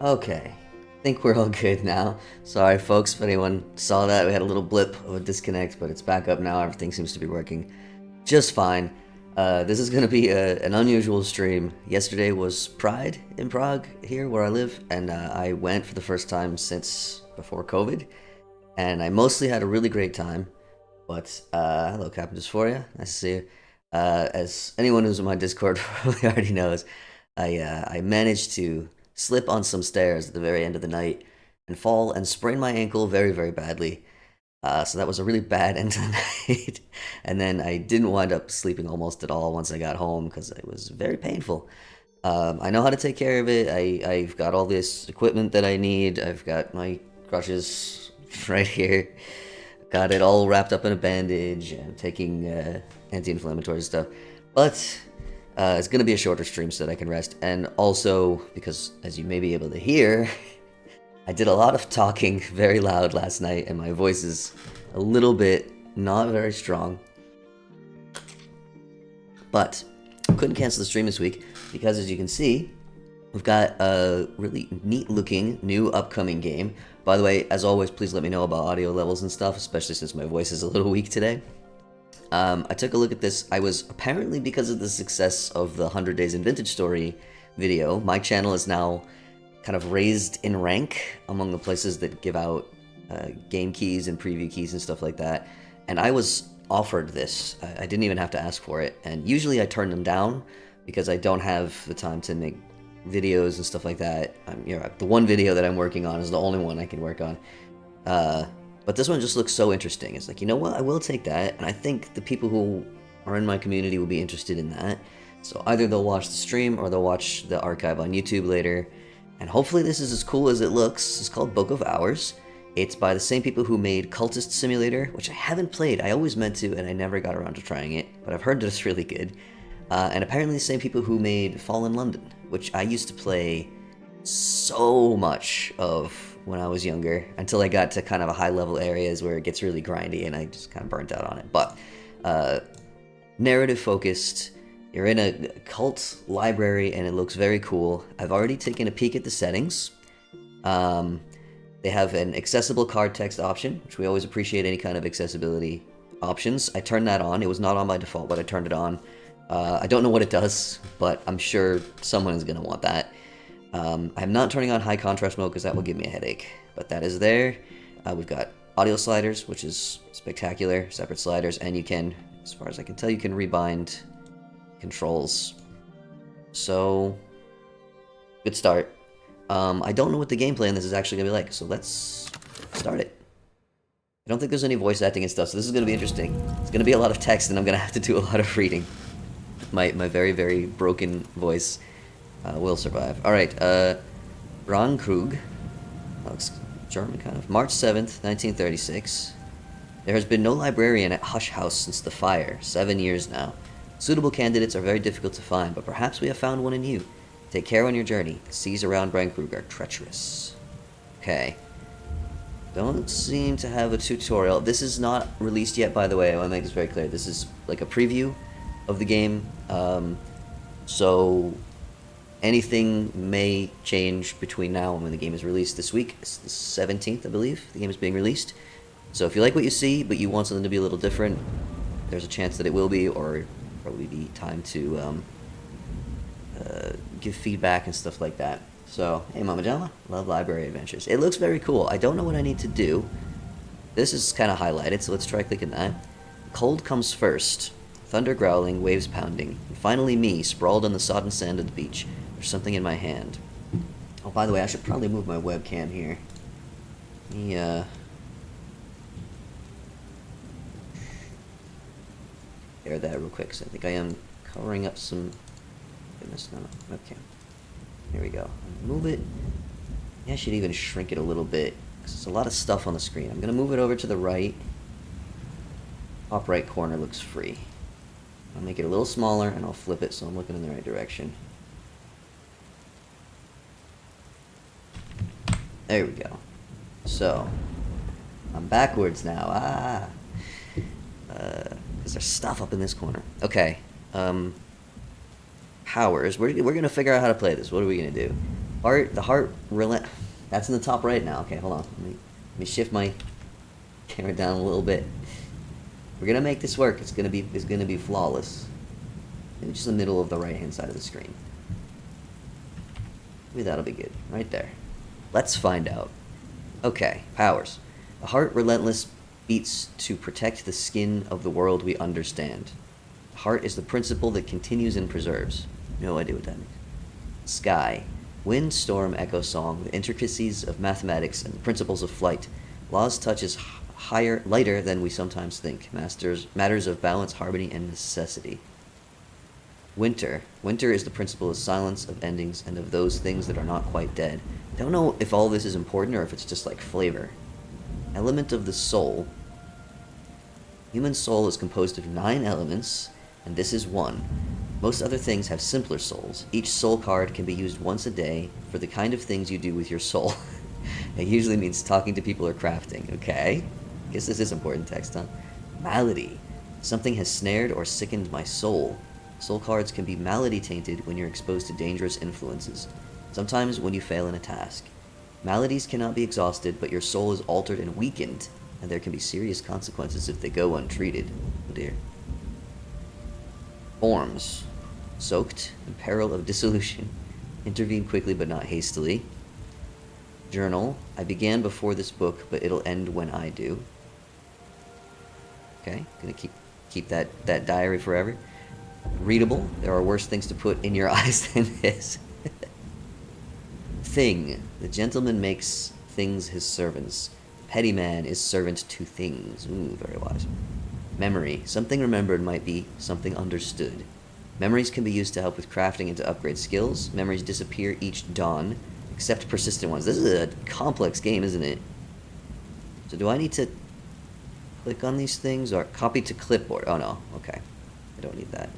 Okay, I think we're all good now. Sorry, folks, if anyone saw that. We had a little blip of a disconnect, but it's back up now. Everything seems to be working just fine. This is going to be an unusual stream. Yesterday was Pride in Prague, here where I live, and I went for the first time since before COVID, and I mostly had a really great time. But hello, Captain Dysphoria. Nice to see you. As anyone who's in my Discord probably already knows, I managed to slip on some stairs at the very end of the night and fall and sprain my ankle very, very badly. So that was a really bad end to the night. And then I didn't wind up sleeping almost at all once I got home because it was very painful. I know how to take care of it. I've got all this equipment that I need. I've got my crutches right here. Got it all wrapped up in a bandage. I'm taking anti-inflammatory stuff. But it's going to be a shorter stream so that I can rest. And also, because as you may be able to hear, I did a lot of talking very loud last night, and my voice is a little bit not very strong. But I couldn't cancel the stream this week because, as you can see, we've got a really neat-looking new upcoming game. By the way, as always, please let me know about audio levels and stuff, especially since my voice is a little weak today. I took a look at this. I was apparently, because of the success of the 100 Days in Vintage Story video, my channel is now kind of raised in rank among the places that give out game keys and preview keys and stuff like that. And I was offered this. I didn't even have to ask for it. And usually I turn them down because I don't have the time to make videos and stuff like that. The one video that I'm working on is the only one I can work on. But this one just looks so interesting. It's like, you know what? I will take that. And I think the people who are in my community will be interested in that. So either they'll watch the stream or they'll watch the archive on YouTube later. And hopefully this is as cool as it looks. It's called Book of Hours. It's by the same people who made Cultist Simulator, which I haven't played. I always meant to, and I never got around to trying it. But I've heard that it's really good. And apparently the same people who made Fallen London, which I used to play so much of when I was younger, until I got to kind of a high-level areas where it gets really grindy, and I just kind of burnt out on it. But narrative-focused. You're in a cult library, and it looks very cool. I've already taken a peek at the settings. They have an accessible card text option, which we always appreciate any kind of accessibility options. I turned that on. It was not on by default, but I turned it on. I don't know what it does, but I'm sure someone is going to want that. I'm not turning on high contrast mode because that will give me a headache, but that is there. We've got audio sliders, which is spectacular, separate sliders, and you can, as far as I can tell, you can rebind controls. So, good start. I don't know what the gameplay in this is actually going to be like, so let's start it. I don't think there's any voice acting and stuff, so this is going to be interesting. It's going to be a lot of text, and I'm going to have to do a lot of reading. My very, very broken voice will survive. Alright, Brandkrug. Looks German, kind of. March 7th, 1936. There has been no librarian at Hush House since the fire, 7 years now. Suitable candidates are very difficult to find, but perhaps we have found one in you. Take care on your journey. Seas around Brandkrug are treacherous. Okay. Don't seem to have a tutorial. This is not released yet, by the way. I want to make this very clear. This is like a preview of the game. So anything may change between now and when the game is released this week. It's the 17th, I believe, the game is being released. So if you like what you see, but you want something to be a little different, there's a chance that it will be, or probably be time to give feedback and stuff like that. So, hey Mama Jama, love library adventures. It looks very cool. I don't know what I need to do. This is kind of highlighted, so let's try clicking that. Cold comes first. Thunder growling, waves pounding. And finally me, sprawled on the sodden sand of the beach. There's something in my hand. Oh, by the way, I should probably move my webcam here. Yeah. Air that real quick, so I think I am covering up some... Goodness, no, webcam. Here we go. Move it. Yeah, I should even shrink it a little bit, because there's a lot of stuff on the screen. I'm going to move it over to the right. Top right corner looks free. I'll make it a little smaller, and I'll flip it so I'm looking in the right direction. There we go. So, I'm backwards now. Because there's stuff up in this corner. Okay. Powers. We're going to figure out how to play this. What are we going to do? The heart relent. That's in the top right now. Okay, hold on. Let me shift my camera down a little bit. We're gonna make this work. It's gonna be flawless. Maybe just the middle of the right hand side of the screen. Maybe that'll be good. Right there. Let's find out. Okay, powers. The heart relentless beats to protect the skin of the world we understand. The heart is the principle that continues and preserves. No idea what that means. Sky. Wind, storm, echo, song, the intricacies of mathematics and the principles of flight. Laws touches lighter than we sometimes think. Matters of balance, harmony, and necessity. Winter. Winter is the principle of silence, of endings, and of those things that are not quite dead. I don't know if all this is important or if it's just like flavor. Element of the soul. Human soul is composed of 9 elements, and this is one. Most other things have simpler souls. Each soul card can be used once a day for the kind of things you do with your soul. It usually means talking to people or crafting. Okay. Guess this is important text, huh? Malady. Something has snared or sickened my soul. Soul cards can be malady tainted when you're exposed to dangerous influences. Sometimes when you fail in a task. Maladies cannot be exhausted, but your soul is altered and weakened, and there can be serious consequences if they go untreated. Oh dear. Forms. Soaked, in peril of dissolution. Intervene quickly but not hastily. Journal. I began before this book, but it'll end when I do. Okay, gonna keep that diary forever. Readable. There are worse things to put in your eyes than this. Thing. The gentleman makes things his servants. Petty man is servant to things. Ooh, very wise. Memory. Something remembered might be something understood. Memories can be used to help with crafting and to upgrade skills. Memories disappear each dawn, except persistent ones. This is a complex game, isn't it? So do I need to click on these things or copy to clipboard? Oh no, okay. I don't need that.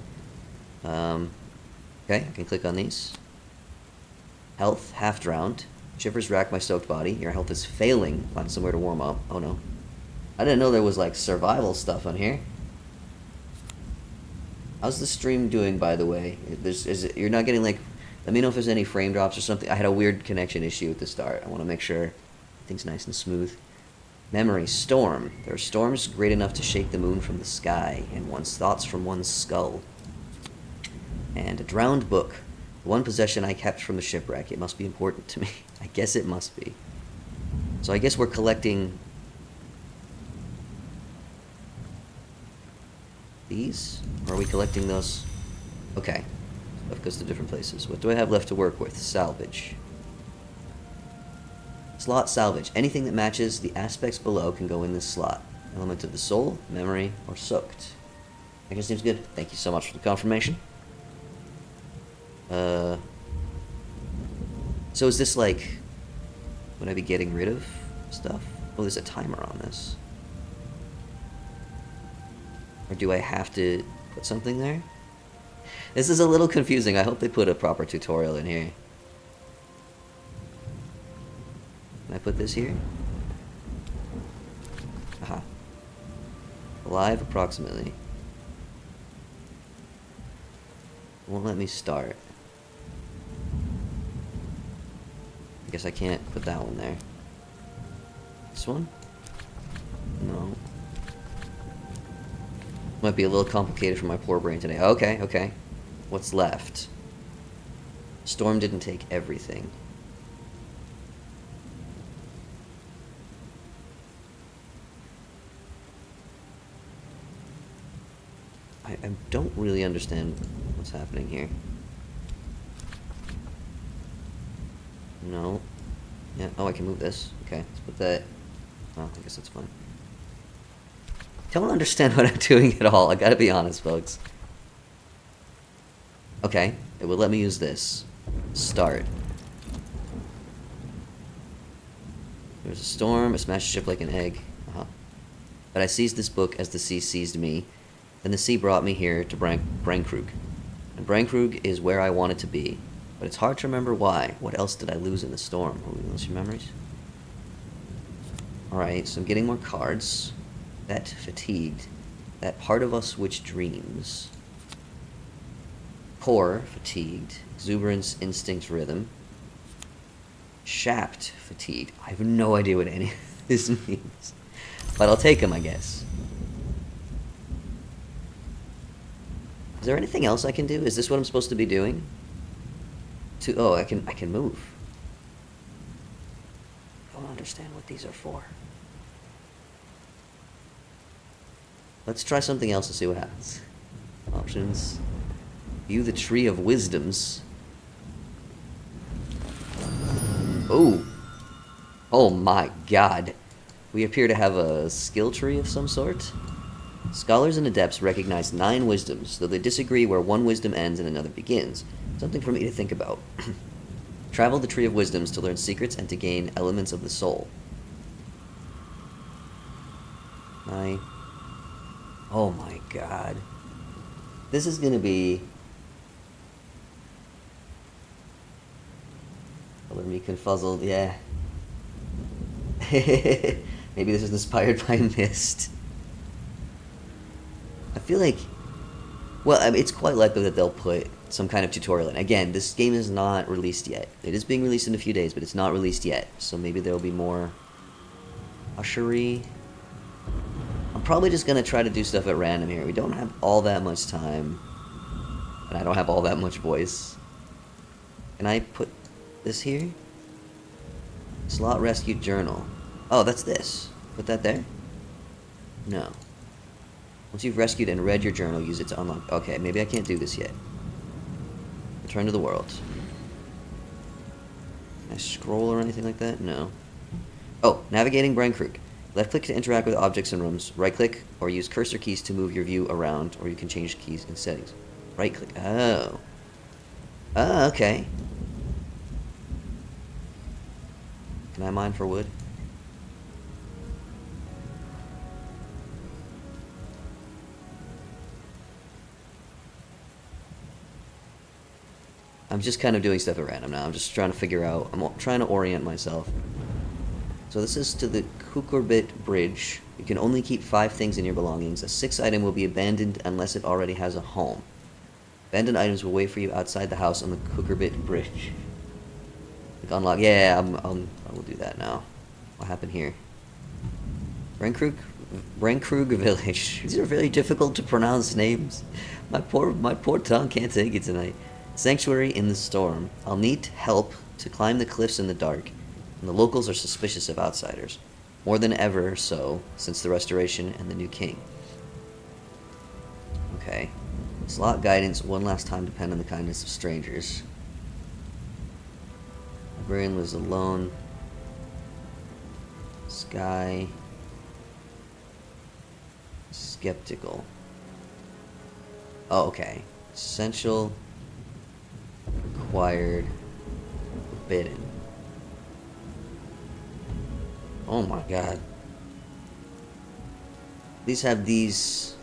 Okay, I can click on these. Health, half drowned. Shivers rack my soaked body. Your health is failing. Find somewhere to warm up. Oh no. I didn't know there was like survival stuff on here. How's the stream doing, by the way? You're not getting like, let me know if there's any frame drops or something. I had a weird connection issue at the start. I want to make sure everything's nice and smooth. Memory, storm. There are storms great enough to shake the moon from the sky and one's thoughts from one's skull. And a drowned book. The one possession I kept from the shipwreck. It must be important to me. I guess it must be. So I guess we're collecting these? Or are we collecting those? Okay. Stuff goes to different places. What do I have left to work with? Salvage. Slot salvage. Anything that matches the aspects below can go in this slot. Element of the soul, memory, or soaked. I guess seems good. Thank you so much for the confirmation. So is this like... would I be getting rid of stuff? Oh, there's a timer on this. Or do I have to put something there? This is a little confusing. I hope they put a proper tutorial in here. Can I put this here? Aha. Alive approximately. Won't let me start. I guess I can't put that one there. This one? No. Might be a little complicated for my poor brain today. Okay, okay. What's left? Storm didn't take everything. I don't really understand what's happening here. No. Yeah, oh, I can move this. Okay, let's put that... oh, I guess that's fine. Don't understand what I'm doing at all. I gotta be honest, folks. Okay, it will let me use this. Start. There's a storm, it smashed a ship like an egg. But I seized this book as the sea seized me. Then the sea brought me here to Braunkrug. And Braunkrug is where I wanted to be. But it's hard to remember why. What else did I lose in the storm? Oh, you lose your memories? Alright, so I'm getting more cards. That fatigued. That part of us which dreams. Core, fatigued. Exuberance, instinct, rhythm. Shapt fatigued. I have no idea what any of this means. But I'll take them, I guess. Is there anything else I can do? Is this what I'm supposed to be doing? Oh, I can move. I don't understand what these are for. Let's try something else and see what happens. Options. View the Tree of Wisdoms. Oh. Oh my god. We appear to have a skill tree of some sort. Scholars and adepts recognize 9 wisdoms, though they disagree where one wisdom ends and another begins. Something for me to think about. Travel the Tree of Wisdoms to learn secrets and to gain elements of the soul. Oh my god. This is gonna be... Color me confuzzled, yeah. Maybe this is inspired by Myst. I feel like... Well, I mean, it's quite likely that they'll put some kind of tutorial in. Again, this game is not released yet. It is being released in a few days, but it's not released yet. So maybe there'll be more... Ushery. I'm probably just going to try to do stuff at random here. We don't have all that much time. And I don't have all that much voice. Can I put this here? Slot Rescue Journal. Oh, that's this. Put that there? No. Once you've rescued and read your journal, use it to unlock... Okay, maybe I can't do this yet. Return to the world. Can I scroll or anything like that? No. Oh, navigating Brainkrug. Left-click to interact with objects and rooms. Right-click or use cursor keys to move your view around, or you can change keys in settings. Right-click. Oh. Oh, okay. Can I mine for wood? I'm just kind of doing stuff at random now. I'm just trying to figure out... I'm trying to orient myself. So this is to the Kukurbit Bridge. You can only keep 5 things in your belongings. A 6th item will be abandoned unless it already has a home. Abandoned items will wait for you outside the house on the Kukurbit Bridge. Like unlock... Yeah, I will do that now. What happened here? Brainkrug Village. These are very difficult to pronounce names. My poor tongue can't take it tonight. Sanctuary in the storm. I'll need help to climb the cliffs in the dark, and the locals are suspicious of outsiders. More than ever so, since the restoration and the new king. Okay. Slot guidance, one last time depend on the kindness of strangers. Librarian lives alone. Sky. Skeptical. Oh, okay. Essential. Required. Forbidden. Oh my god. These have these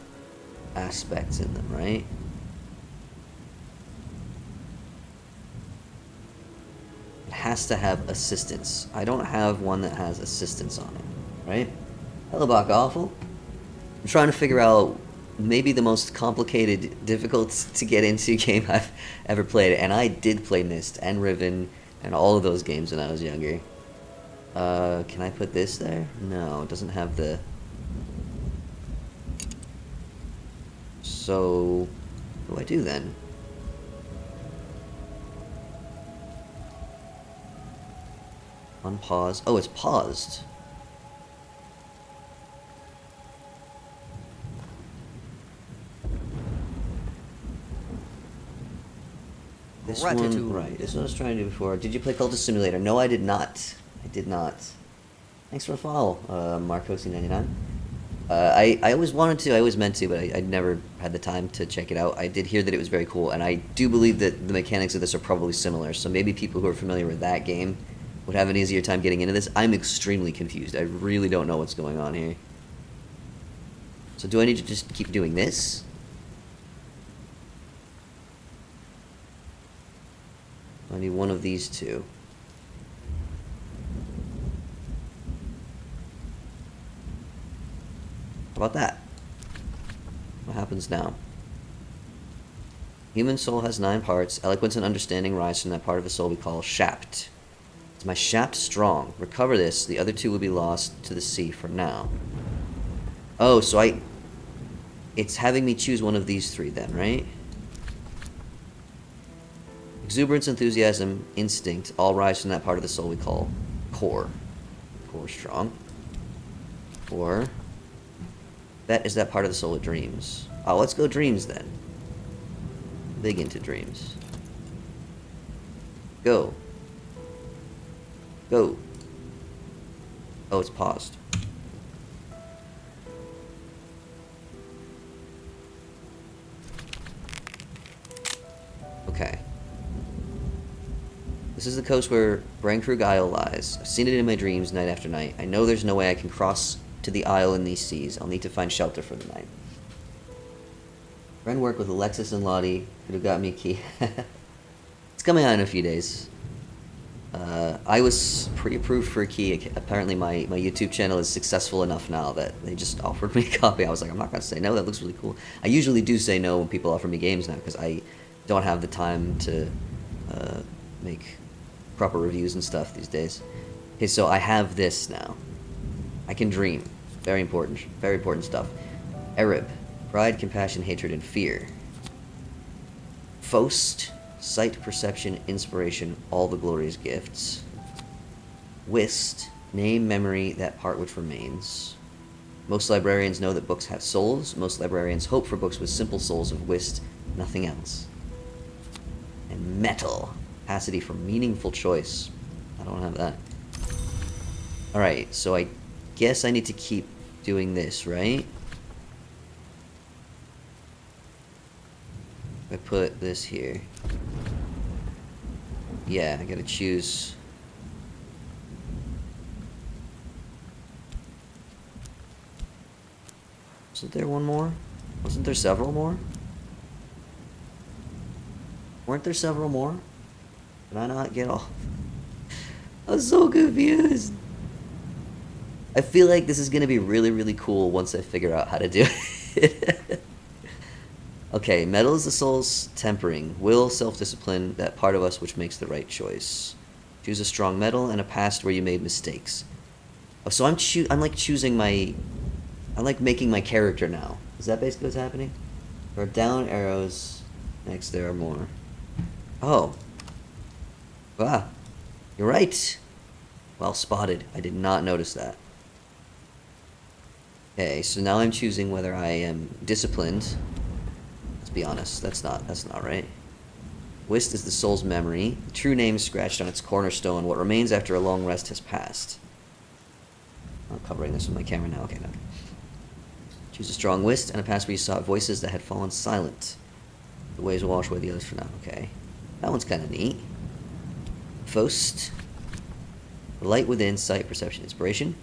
aspects in them, right? It has to have assistance. I don't have one that has assistance on it, right? Hello, Bach Awful. I'm trying to figure out maybe the most complicated, difficult to get into game I've ever played, and I did play Myst and Riven and all of those games when I was younger. Can I put this there? No, it doesn't have the... So, what do I do then? Unpause. Oh, it's paused. This one, right, this one I was trying to do before. Did you play Cultist Simulator? No, I did not. I did not. Thanks for the follow, Marcosi99. I always wanted to, I always meant to, but I never had the time to check it out. I did hear that it was very cool, and I do believe that the mechanics of this are probably similar, so maybe people who are familiar with that game would have an easier time getting into this. I'm extremely confused. I really don't know what's going on here. So do I need to just keep doing this? I need one of these two. How about that? What happens now? Human soul has 9 parts. Eloquence and understanding rise from that part of the soul we call Shapt. Is my shaft strong? Recover this. The other two will be lost to the sea for now. Oh, so it's having me choose one of these three then, right? Exuberance, enthusiasm, instinct all rise from that part of the soul we call core. Core strong. Or that is that part of the soul that dreams. Oh, let's go dreams then. Big into dreams. Go. Go. Oh, it's paused. Okay. This is the coast where Brancrug Isle lies. I've seen it in my dreams night after night. I know there's no way I can cross to the isle in these seas. I'll need to find shelter for the night. Friend work with Alexis and Lottie, who got me a key. It's coming out in a few days. I was pre-approved for a key. Apparently my YouTube channel is successful enough now that they just offered me a copy. I was like, I'm not going to say no, that looks really cool. I usually do say no when people offer me games now, because I don't have the time to make proper reviews and stuff these days. Okay, so I have this now. I can dream. Very important stuff. Ereb. Pride, compassion, hatred, and fear. Faust. Sight, perception, inspiration, all the glorious gifts. Whist. Name, memory, that part which remains. Most librarians know that books have souls. Most librarians hope for books with simple souls of whist, nothing else. And metal. Capacity for meaningful choice. I don't have that. Alright, so I guess I need to keep doing this, right? I put this here. Yeah, I gotta choose. Wasn't there one more? Wasn't there several more? Weren't there several more? Did I not get off? I'm so confused. I feel like this is gonna be really, really cool once I figure out how to do it. Okay, metal is the soul's tempering. Will, self-discipline, that part of us which makes the right choice. Choose a strong metal and a past where you made mistakes. Oh, so I'm like choosing my... I'm like making my character now. Is that basically what's happening? There are down arrows. Next, there are more. Oh. Wow. You're right. Well spotted. I did not notice that. Okay, so now I'm choosing whether I am disciplined. Let's be honest, that's not right. Whist is the soul's memory. The true name scratched on its cornerstone. What remains after a long rest has passed. I'm covering this with my camera now. Okay, no. Choose a strong whist and a past where you saw voices that had fallen silent. The waves will wash away the others for now. Okay. That one's kind of neat. Faust. Light within, sight, perception, inspiration.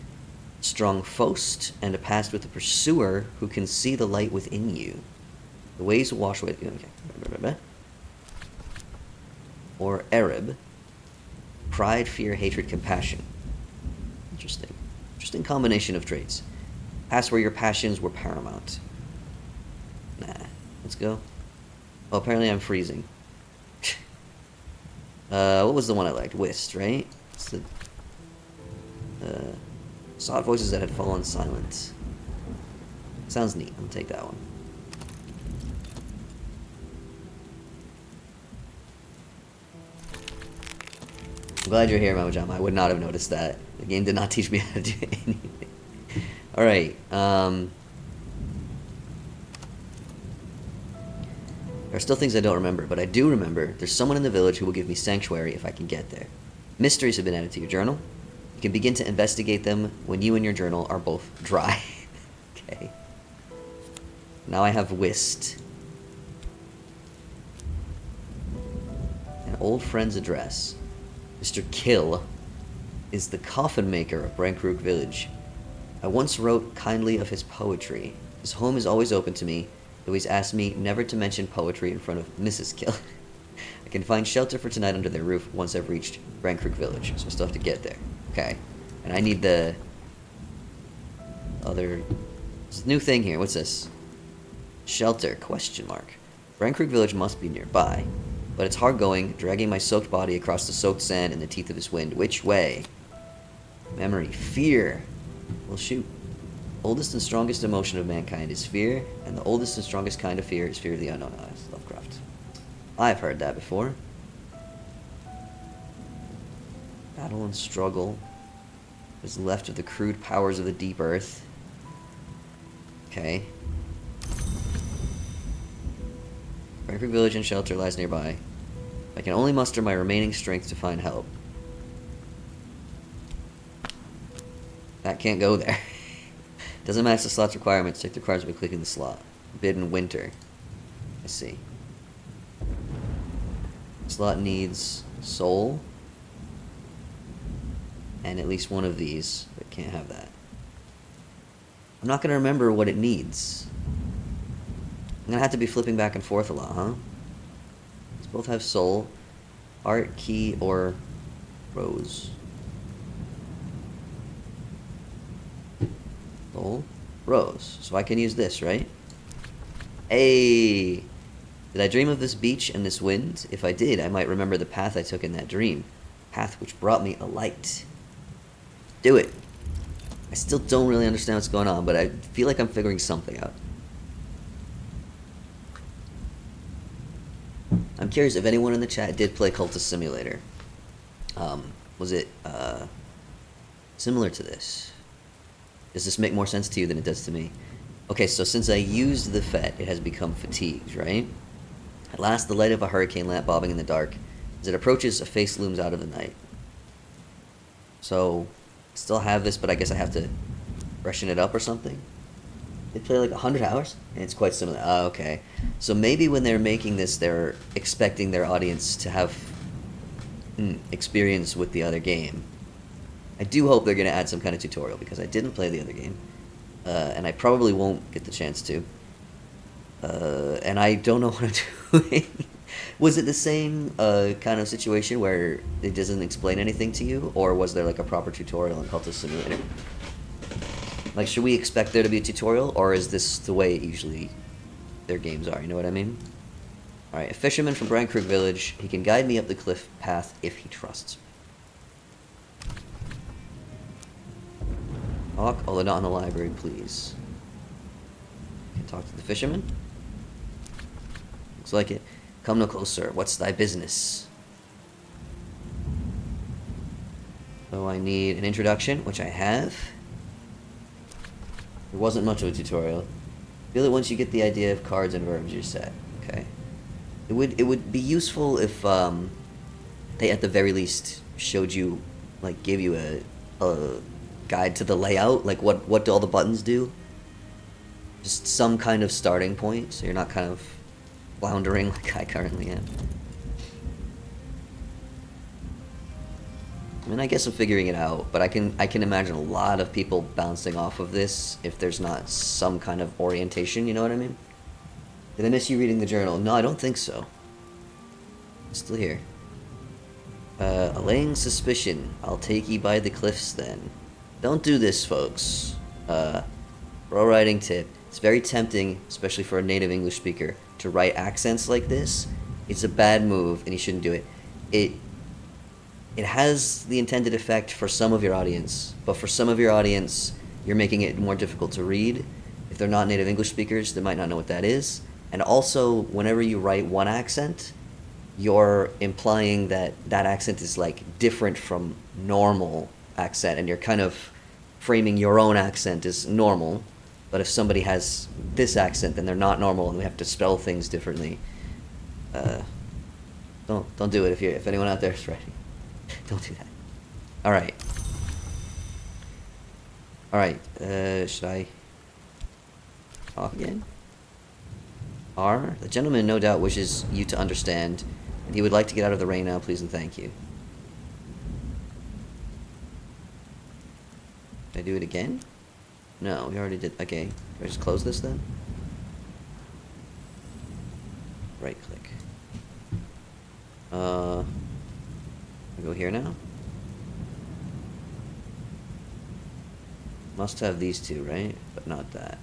Strong Faust, and a past with the pursuer who can see the light within you. The waves will wash away. Okay. Or Ereb. Pride, fear, hatred, compassion. Interesting. Interesting combination of traits. Past where your passions were paramount. Nah. Let's go. Oh, apparently I'm freezing. What was the one I liked? Whist, right? It's the... sought voices that had fallen silent. Sounds neat. I'll take that one. I'm glad you're here, Mama Jama. I would not have noticed that. The game did not teach me how to do anything. Alright, there are still things I don't remember, but I do remember there's someone in the village who will give me sanctuary if I can get there. Mysteries have been added to your journal. You can begin to investigate them when you and your journal are both dry. Okay. Now I have whist. An old friend's address. Mr. Kill is the coffin maker of Brancrug Village. I once wrote kindly of his poetry. His home is always open to me, though he's asked me never to mention poetry in front of Mrs. Kill. I can find shelter for tonight under their roof once I've reached Brancrug Village, so I still have to get there. Okay. And I need the other... This new thing here. What's this? Shelter, question mark. Brancrug Village must be nearby. But it's hard going, dragging my soaked body across the soaked sand in the teeth of this wind. Which way? Memory. Fear. Well, shoot. Oldest and strongest emotion of mankind is fear, and the oldest and strongest kind of fear is fear of the unknown. Oh, that's Lovecraft. I've heard that before. Battle and struggle. What is left of the crude powers of the deep earth. Okay. Frankfurt Village and shelter lies nearby. I can only muster my remaining strength to find help. That can't go there. Doesn't match the slot's requirements. Check the requirements by clicking the slot. Forbidden winter. I see. Slot needs soul. And at least one of these. But can't have that. I'm not going to remember what it needs. I'm going to have to be flipping back and forth a lot, huh? These both have soul. Art, key, or rose. Soul, rose. So I can use this, right? Hey! Did I dream of this beach and this wind? If I did, I might remember the path I took in that dream. Path which brought me a light. Do it. I still don't really understand what's going on, but I feel like I'm figuring something out. I'm curious if anyone in the chat did play Cultist Simulator. Was it similar to this? Does this make more sense to you than it does to me? Okay, so since I used the FET, it has become fatigued, right? At last, the light of a hurricane lamp bobbing in the dark. As it approaches, a face looms out of the night. So, still have this, but I guess I have to freshen it up or something. They play like 100 hours, and it's quite similar. Oh, okay. So maybe when they're making this, they're expecting their audience to have experience with the other game. I do hope they're going to add some kind of tutorial, because I didn't play the other game. And I probably won't get the chance to. And I don't know what I'm doing. Was it the same kind of situation where it doesn't explain anything to you? Or was there like a proper tutorial in Cultist Simulator? Like, should we expect there to be a tutorial? Or is this the way usually their games are? You know what I mean? Alright, a fisherman from Bryan Creek Village. He can guide me up the cliff path if he trusts me. Talk, although not in the library, please. Can talk to the fisherman? Looks like it. Come no closer. What's thy business? So I need an introduction, which I have. There wasn't much of a tutorial. Feel that once you get the idea of cards and verbs, you're set. Okay. It would be useful if they at the very least showed you, like, gave you a guide to the layout, like what do all the buttons do? Just some kind of starting point, so you're not kind of floundering like I currently am. I mean, I guess I'm figuring it out, but I can imagine a lot of people bouncing off of this if there's not some kind of orientation, you know what I mean? Did I miss you reading the journal? No, I don't think so. It's still here. Allaying suspicion. I'll take ye by the cliffs then. Don't do this, folks. Pro writing tip. It's very tempting, especially for a native English speaker, to write accents like this. It's a bad move, and you shouldn't do it. It has the intended effect for some of your audience, but for some of your audience, you're making it more difficult to read. If they're not native English speakers, they might not know what that is. And also, whenever you write one accent, you're implying that that accent is like different from normal accent, and you're kind of framing your own accent as normal. But if somebody has this accent, then they're not normal, and we have to spell things differently. Don't do it if anyone out there is writing. Don't do that. Alright. Alright, should I talk again? R. The gentleman no doubt wishes you to understand, and he would like to get out of the rain now, please and thank you. Did I do it again? No, we already did. Okay, can I just close this then? Right click. I go here now? Must have these two, right? But not that.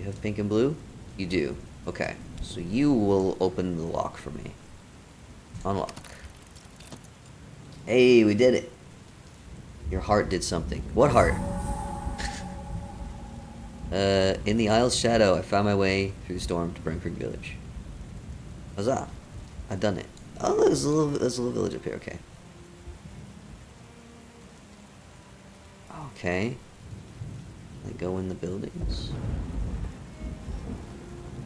You have pink and blue? You do. Okay, so you will open the lock for me. Unlock. Hey, we did it. Your heart did something. What heart? In the Isle's shadow, I found my way through the storm to Brentford Village. Huzzah! I've done it. Oh, there's a little village up here. Okay. Okay. I go in the buildings.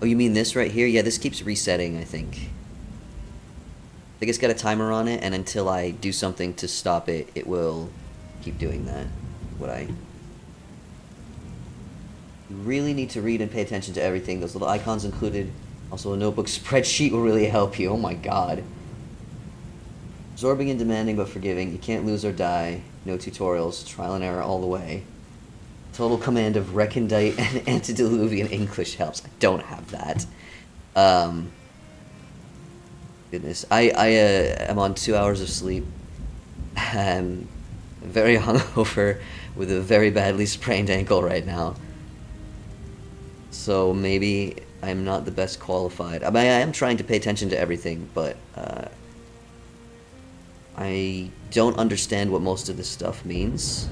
Oh, you mean this right here? Yeah, this keeps resetting, I think. I think it's got a timer on it, and until I do something to stop it, it will keep doing that. You really need to read and pay attention to everything. Those little icons included. Also, a notebook spreadsheet will really help you. Oh my god. Absorbing and demanding but forgiving. You can't lose or die. No tutorials. Trial and error all the way. Total command of recondite and antediluvian English helps. I don't have that. Goodness. I am on 2 hours of sleep. I'm very hungover with a very badly sprained ankle right now. So maybe I'm not the best qualified. I mean, I am trying to pay attention to everything, but I don't understand what most of this stuff means.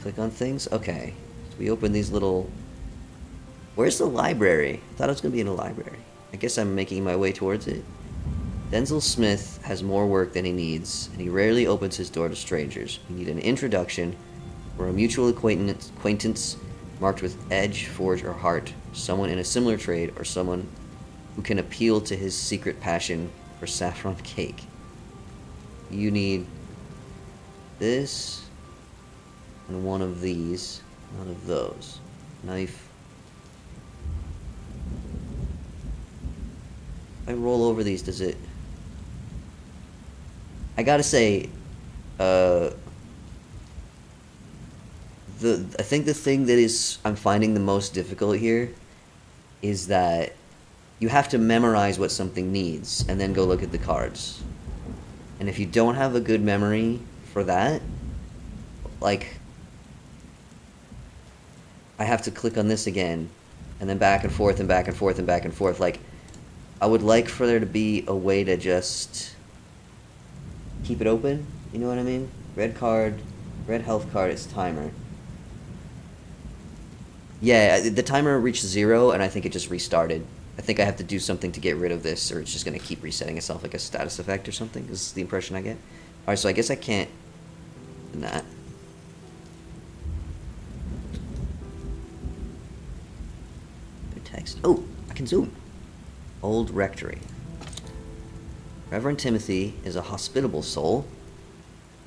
Click on things? Okay. So we open these little... Where's the library? I thought it was going to be in a library. I guess I'm making my way towards it. Denzel Smith has more work than he needs, and he rarely opens his door to strangers. We need an introduction or a mutual acquaintance marked with edge, forge, or heart, someone in a similar trade, or someone who can appeal to his secret passion for saffron cake. You need this and one of these, none of those. Knife. If I roll over these, does it... I gotta say, I think the thing that I'm finding the most difficult here is that you have to memorize what something needs and then go look at the cards. And if you don't have a good memory for that, like, I have to click on this again and then back and forth and back and forth and back and forth. Like, I would like for there to be a way to just keep it open, you know what I mean? Red card, red health card, it's timer. Yeah, the timer reached 0, and I think it just restarted. I think I have to do something to get rid of this, or it's just going to keep resetting itself like a status effect or something, is the impression I get. Alright, so I guess I can't... That. Good text. Oh, I can zoom. Old Rectory. Reverend Timothy is a hospitable soul,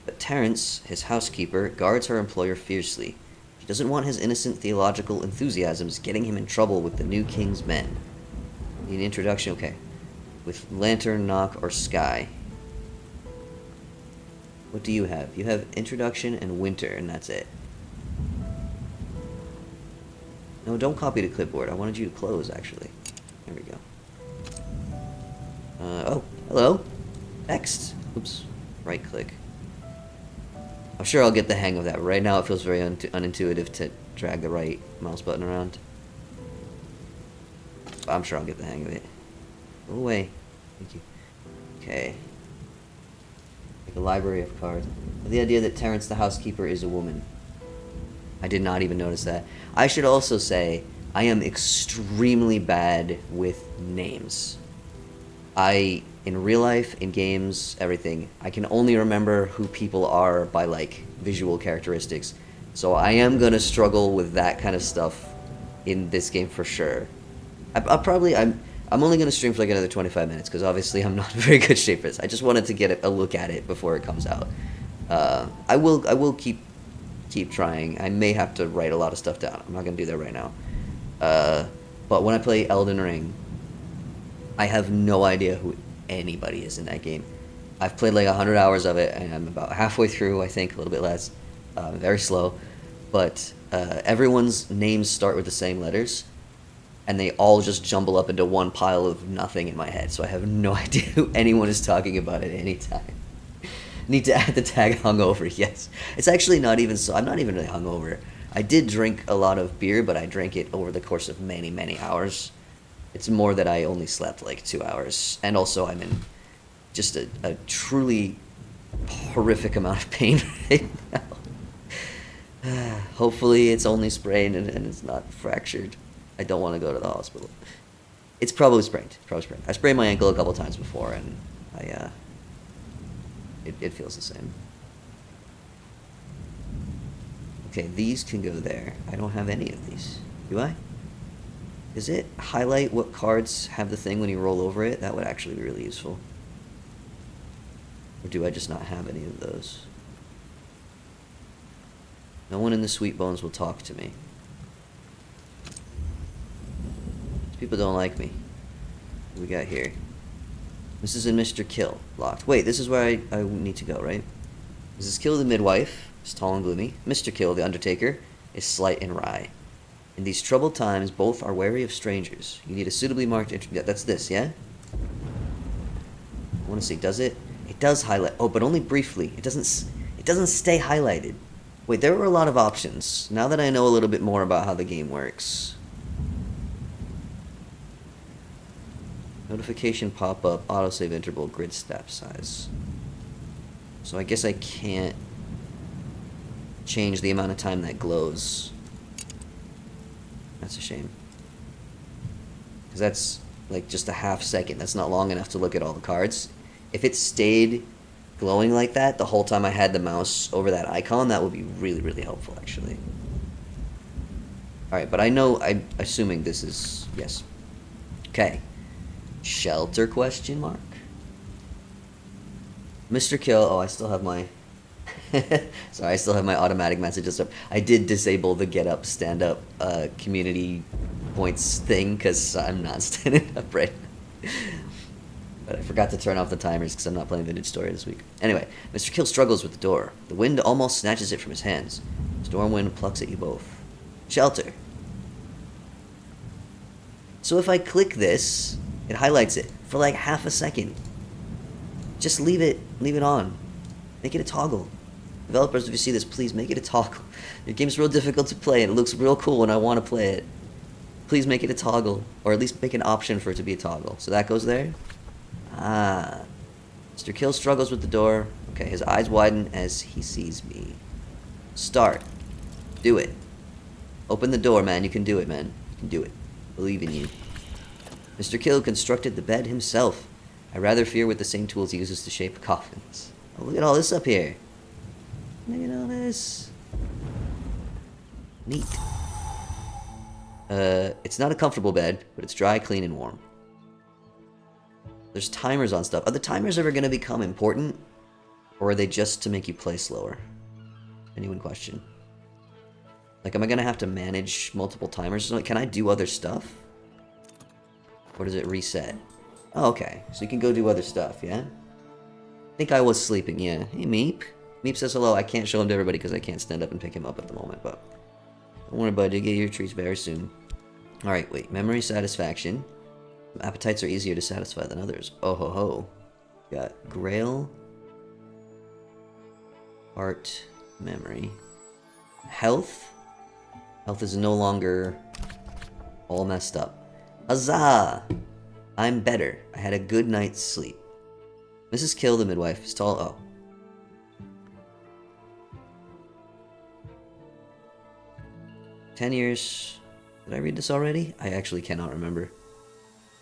but Terence, his housekeeper, guards her employer fiercely. She doesn't want his innocent theological enthusiasms getting him in trouble with the new king's men. Need an introduction? Okay. With lantern, knock, or sky. What do you have? You have introduction and winter, and that's it. No, don't copy to clipboard. I wanted you to close, actually. There we go. Oh, hello. Next. Oops. Right click. I'm sure I'll get the hang of that. Right now it feels very unintuitive to drag the right mouse button around. But I'm sure I'll get the hang of it. Go away. Thank you. Okay. Like a library of cards. The idea that Terence the housekeeper is a woman. I did not even notice that. I should also say, I am extremely bad with names. In real life, in games, everything, I can only remember who people are by, like, visual characteristics. So I am gonna struggle with that kind of stuff in this game for sure. I'm only gonna stream for like another 25 minutes, because obviously I'm not in very good shape for this. I just wanted to get a look at it before it comes out. I will keep trying. I may have to write a lot of stuff down. I'm not gonna do that right now. But when I play Elden Ring, I have no idea who anybody is in that game. I've played like 100 hours of it, and I'm about halfway through, I think, a little bit less. Very slow. But everyone's names start with the same letters, and they all just jumble up into one pile of nothing in my head, so I have no idea who anyone is talking about at any time. Need to add the tag hungover, yes. It's actually not even so... I'm not even really hungover. I did drink a lot of beer, but I drank it over the course of many, many hours. It's more that I only slept like 2 hours. And also I'm in just a truly horrific amount of pain right now. Hopefully it's only sprained and it's not fractured. I don't want to go to the hospital. It's probably sprained. I sprained my ankle a couple times before, and it feels the same. Okay, these can go there. I don't have any of these. Do I? Does it highlight what cards have the thing when you roll over it? That would actually be really useful. Or do I just not have any of those? No one in the Sweet Bones will talk to me. These people don't like me. What we got here? Mrs. and Mr. Kill. Locked. Wait, this is where I need to go, right? Mrs. Kill, the midwife, is tall and gloomy. Mr. Kill, the undertaker, is slight and wry. In these troubled times, both are wary of strangers. You need a suitably marked... Yeah, that's this, yeah? I want to see, does it? It does highlight. Oh, but only briefly. It doesn't stay highlighted. Wait, there were a lot of options. Now that I know a little bit more about how the game works. Notification pop-up, autosave interval, grid step size. So I guess I can't change the amount of time that glows. That's a shame. Because that's like just a half second. That's not long enough to look at all the cards. If it stayed glowing like that the whole time I had the mouse over that icon, that would be really, really helpful, actually. Alright, but I'm assuming this is... Yes. Okay. Shelter question mark? Mr. Kill... Oh, I still have my... Sorry, I still have my automatic messages up. I did disable the get up, stand up community points thing because I'm not standing up right now. But I forgot to turn off the timers because I'm not playing Vintage Story this week. Anyway, Mr. Kill struggles with the door. The wind almost snatches it from his hands. Storm wind plucks at you both. Shelter. So if I click this, it highlights it for like half a second. Just leave it on. Make it a toggle. Developers, if you see this, please make it a toggle. Your game's real difficult to play and it looks real cool when I want to play it. Please make it a toggle, or at least make an option for it to be a toggle. So that goes there. Ah. Mr. Kill struggles with the door. Okay, his eyes widen as he sees me. Start. Do it. Open the door, man. You can do it, man. You can do it. Believe in you. Mr. Kill constructed the bed himself. I rather fear with the same tools he uses to shape coffins. Oh, look at all this up here. Look at all this. Neat. It's not a comfortable bed, but it's dry, clean, and warm. There's timers on stuff. Are the timers ever going to become important? Or are they just to make you play slower? Anyone question? Like, am I going to have to manage multiple timers? Like, can I do other stuff? Or does it reset? Oh, okay. So you can go do other stuff, yeah? I think I was sleeping, yeah. Hey, Meep. Meep says hello. I can't show him to everybody because I can't stand up and pick him up at the moment, but... Don't worry, bud. You'll get your treats very soon. Alright, wait. Memory satisfaction. Some appetites are easier to satisfy than others. Oh ho ho. Got Grail. Heart. Memory. Health. Health is no longer all messed up. Huzzah! I'm better. I had a good night's sleep. Mrs. Kill, the midwife, is tall. Oh. "10 years. Did I read this already? I actually cannot remember.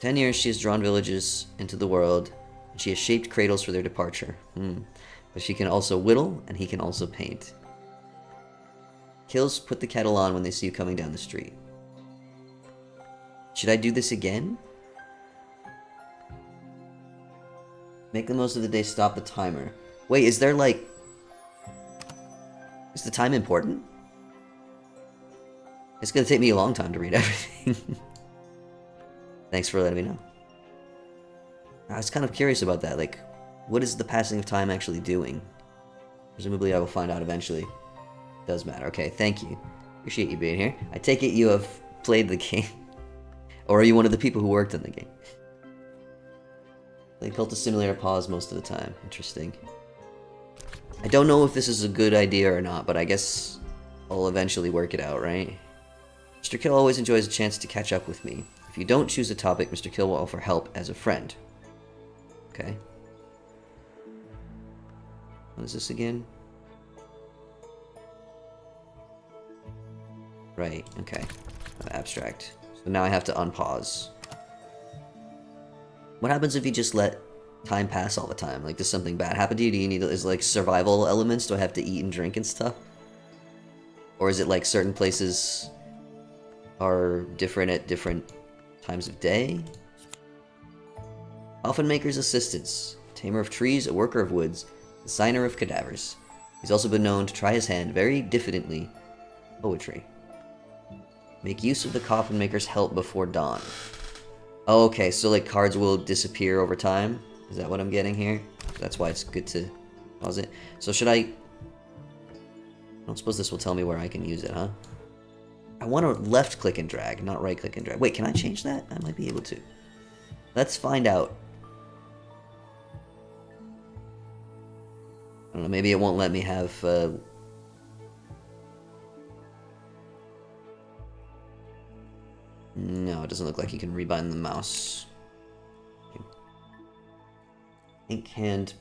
10 years she has drawn villages into the world, and she has shaped cradles for their departure. But she can also whittle, and he can also paint. Kills put the kettle on when they see you coming down the street. Should I do this again? Make the most of the day, stop the timer. Wait, is there like... Is the time important? It's gonna take me a long time to read everything. Thanks for letting me know. I was kind of curious about that, like, what is the passing of time actually doing? Presumably I will find out eventually. It does matter. Okay, thank you. Appreciate you being here. I take it you have played the game. Or are you one of the people who worked on the game? Play Cultist Simulator pause most of the time. Interesting. I don't know if this is a good idea or not, but I guess I'll eventually work it out, right? Mr. Kill always enjoys a chance to catch up with me. If you don't choose a topic, Mr. Kill will offer help as a friend. Okay. What is this again? Right, okay. Abstract. So now I have to unpause. What happens if you just let time pass all the time? Like, does something bad happen to you? Do you need, is like survival elements? Do I have to eat and drink and stuff? Or is it like certain places are different at different times of day? Coffin Maker's Assistants. Tamer of trees, a worker of woods, designer of cadavers. He's also been known to try his hand very diffidently. Poetry. Make use of the Coffin Maker's help before dawn. Oh, okay, so like cards will disappear over time? Is that what I'm getting here? That's why it's good to pause it. So should I don't suppose this will tell me where I can use it, huh? I want to left click and drag, not right click and drag. Wait, can I change that? I might be able to. Let's find out. I don't know, maybe it won't let me have No, it doesn't look like you can rebind the mouse. Ink hand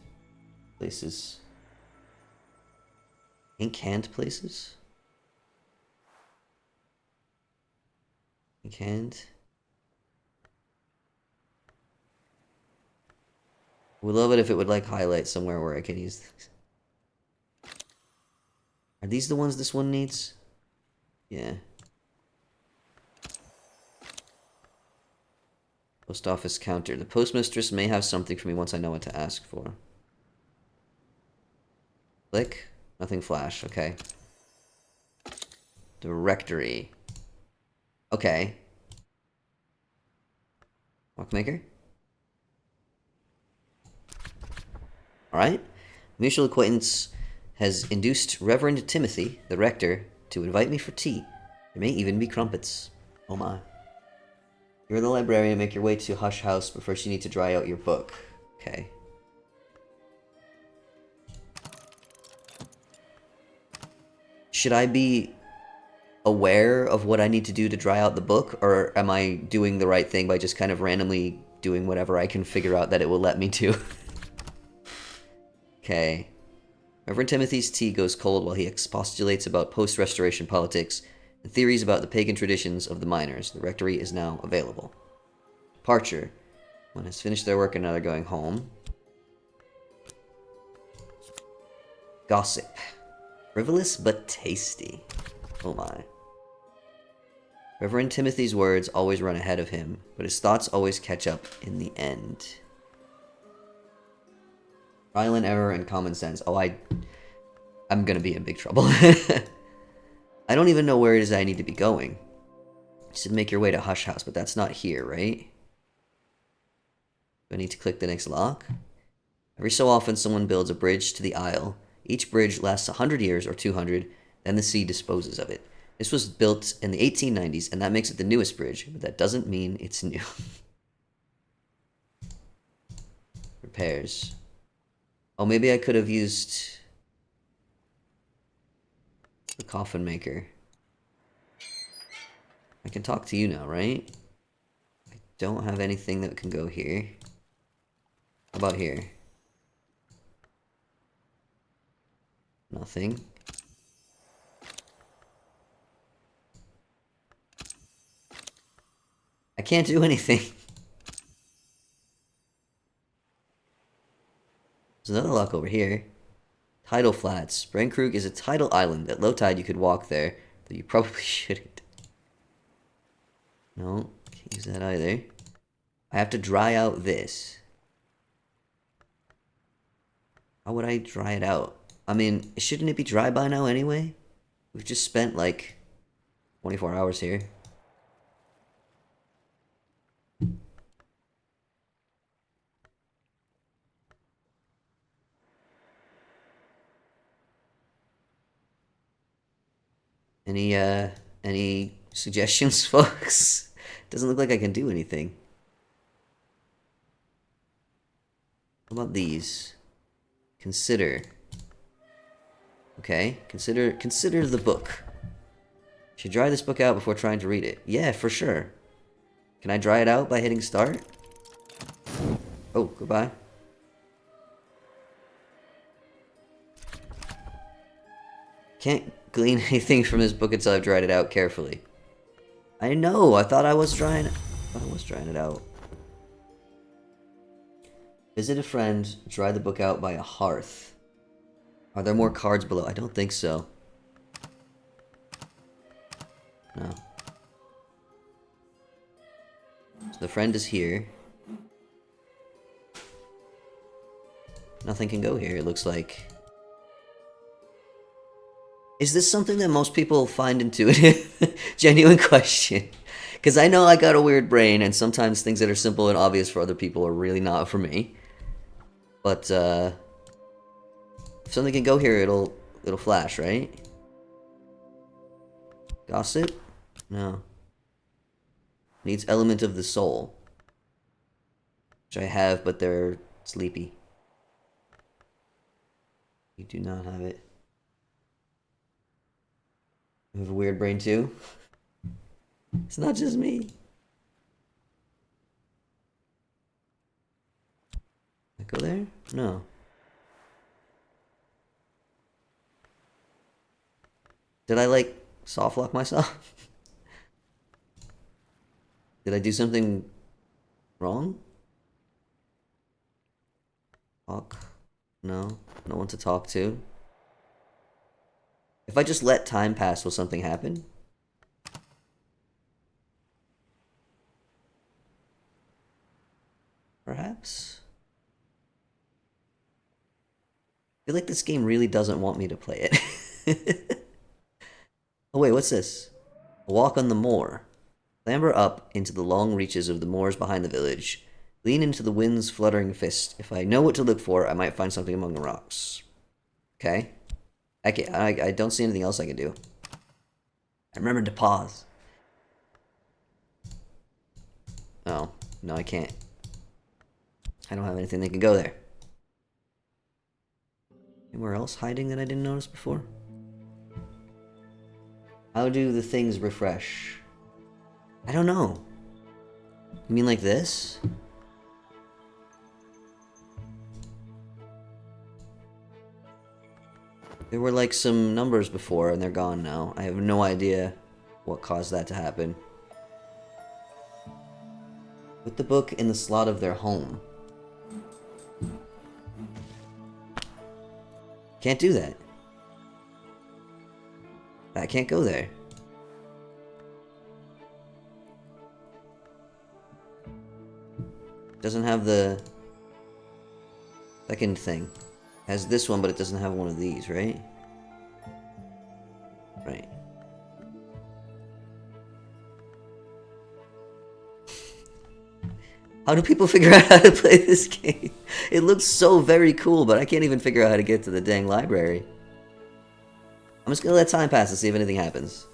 places. Ink hand places? Ink hand? Would love it if it would like highlight somewhere where I can use this. Are these the ones this one needs? Yeah. Post office counter. The postmistress may have something for me once I know what to ask for. Click. Nothing flash. Okay. Directory. Okay. Clockmaker. Alright. Mutual acquaintance has induced Reverend Timothy, the rector, to invite me for tea. There may even be crumpets. Oh my. You're the librarian, make your way to Hush House, but first you need to dry out your book. Okay. Should I be aware of what I need to do to dry out the book, or am I doing the right thing by just kind of randomly doing whatever I can figure out that it will let me do? Okay. Reverend Timothy's tea goes cold while he expostulates about post-restoration politics and theories about the pagan traditions of the miners. The rectory is now available. Departure. One has finished their work and now they're going home. Gossip. Frivolous but tasty. Oh my. Reverend Timothy's words always run ahead of him, but his thoughts always catch up in the end. Trial and error and common sense. Oh, I'm gonna be in big trouble. I don't even know where it is I need to be going. You said make your way to Hush House, but that's not here, right? Do I need to click the next lock? Every so often, someone builds a bridge to the Isle. Each bridge lasts 100 years or 200, then the sea disposes of it. This was built in the 1890s, and that makes it the newest bridge, but that doesn't mean it's new. Repairs. Oh, maybe I could have used the Coffin Maker. I can talk to you now, right? I don't have anything that can go here. How about here? Nothing. I can't do anything. There's another lock over here. Tidal Flats. Brandkrug is a tidal island. At low tide, you could walk there, though you probably shouldn't. No, can't use that either. I have to dry out this. How would I dry it out? I mean, shouldn't it be dry by now anyway? We've just spent like 24 hours here. Any suggestions, folks? Doesn't look like I can do anything. What about these? Consider. Okay, consider the book. Should dry this book out before trying to read it. Yeah, for sure. Can I dry it out by hitting start? Oh, goodbye. Can't glean anything from this book until I've dried it out carefully. I know, I thought I was drying it out. Visit a friend, dry the book out by a hearth. Are there more cards below? I don't think so. No. So the friend is here. Nothing can go here, it looks like. Is this something that most people find intuitive? Genuine question. Because I know I got a weird brain, and sometimes things that are simple and obvious for other people are really not for me. But, if something can go here, it'll flash, right? Gossip? No. Needs element of the soul. Which I have, but they're sleepy. You do not have it. You have a weird brain too? It's not just me. I go there? No. Did I, like, soft lock myself? Did I do something wrong? Talk? No. No one to talk to. If I just let time pass, will something happen? Perhaps? I feel like this game really doesn't want me to play it. Oh wait, what's this? A walk on the moor. Clamber up into the long reaches of the moors behind the village. Lean into the wind's fluttering fist. If I know what to look for, I might find something among the rocks. Okay. I don't see anything else I can do. I remembered to pause. Oh, no I can't. I don't have anything that can go there. Anywhere else hiding that I didn't notice before? How do the things refresh? I don't know. You mean like this? There were like some numbers before and they're gone now. I have no idea what caused that to happen. Put the book in the slot of their home. Can't do that. I can't go there. Doesn't have the second thing. Has this one, but it doesn't have one of these, right? Right. How do people figure out how to play this game? It looks so very cool, but I can't even figure out how to get to the dang library. I'm just gonna let time pass and see if anything happens.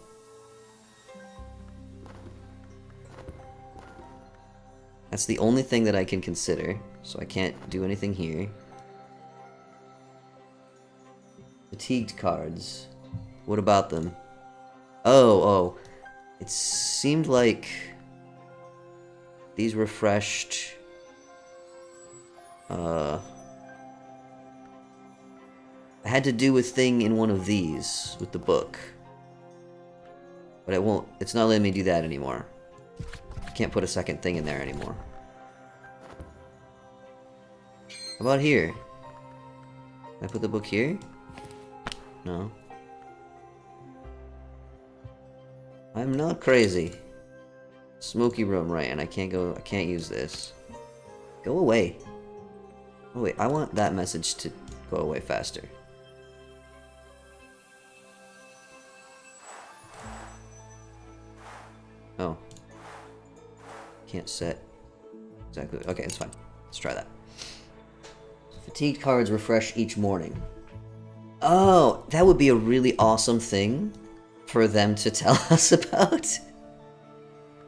That's the only thing that I can consider, so I can't do anything here. Fatigued cards. What about them? Oh. It seemed like these refreshed... I had to do a thing in one of these with the book. But it won't... It's not letting me do that anymore. I can't put a second thing in there anymore. How about here? Can I put the book here? No. I'm not crazy. Smoky room, right, and I can't use this. Go away. Oh wait, I want that message to go away faster. Oh. Can't set. Exactly. Okay, it's fine. Let's try that. Fatigued cards refresh each morning. Oh, that would be a really awesome thing for them to tell us about.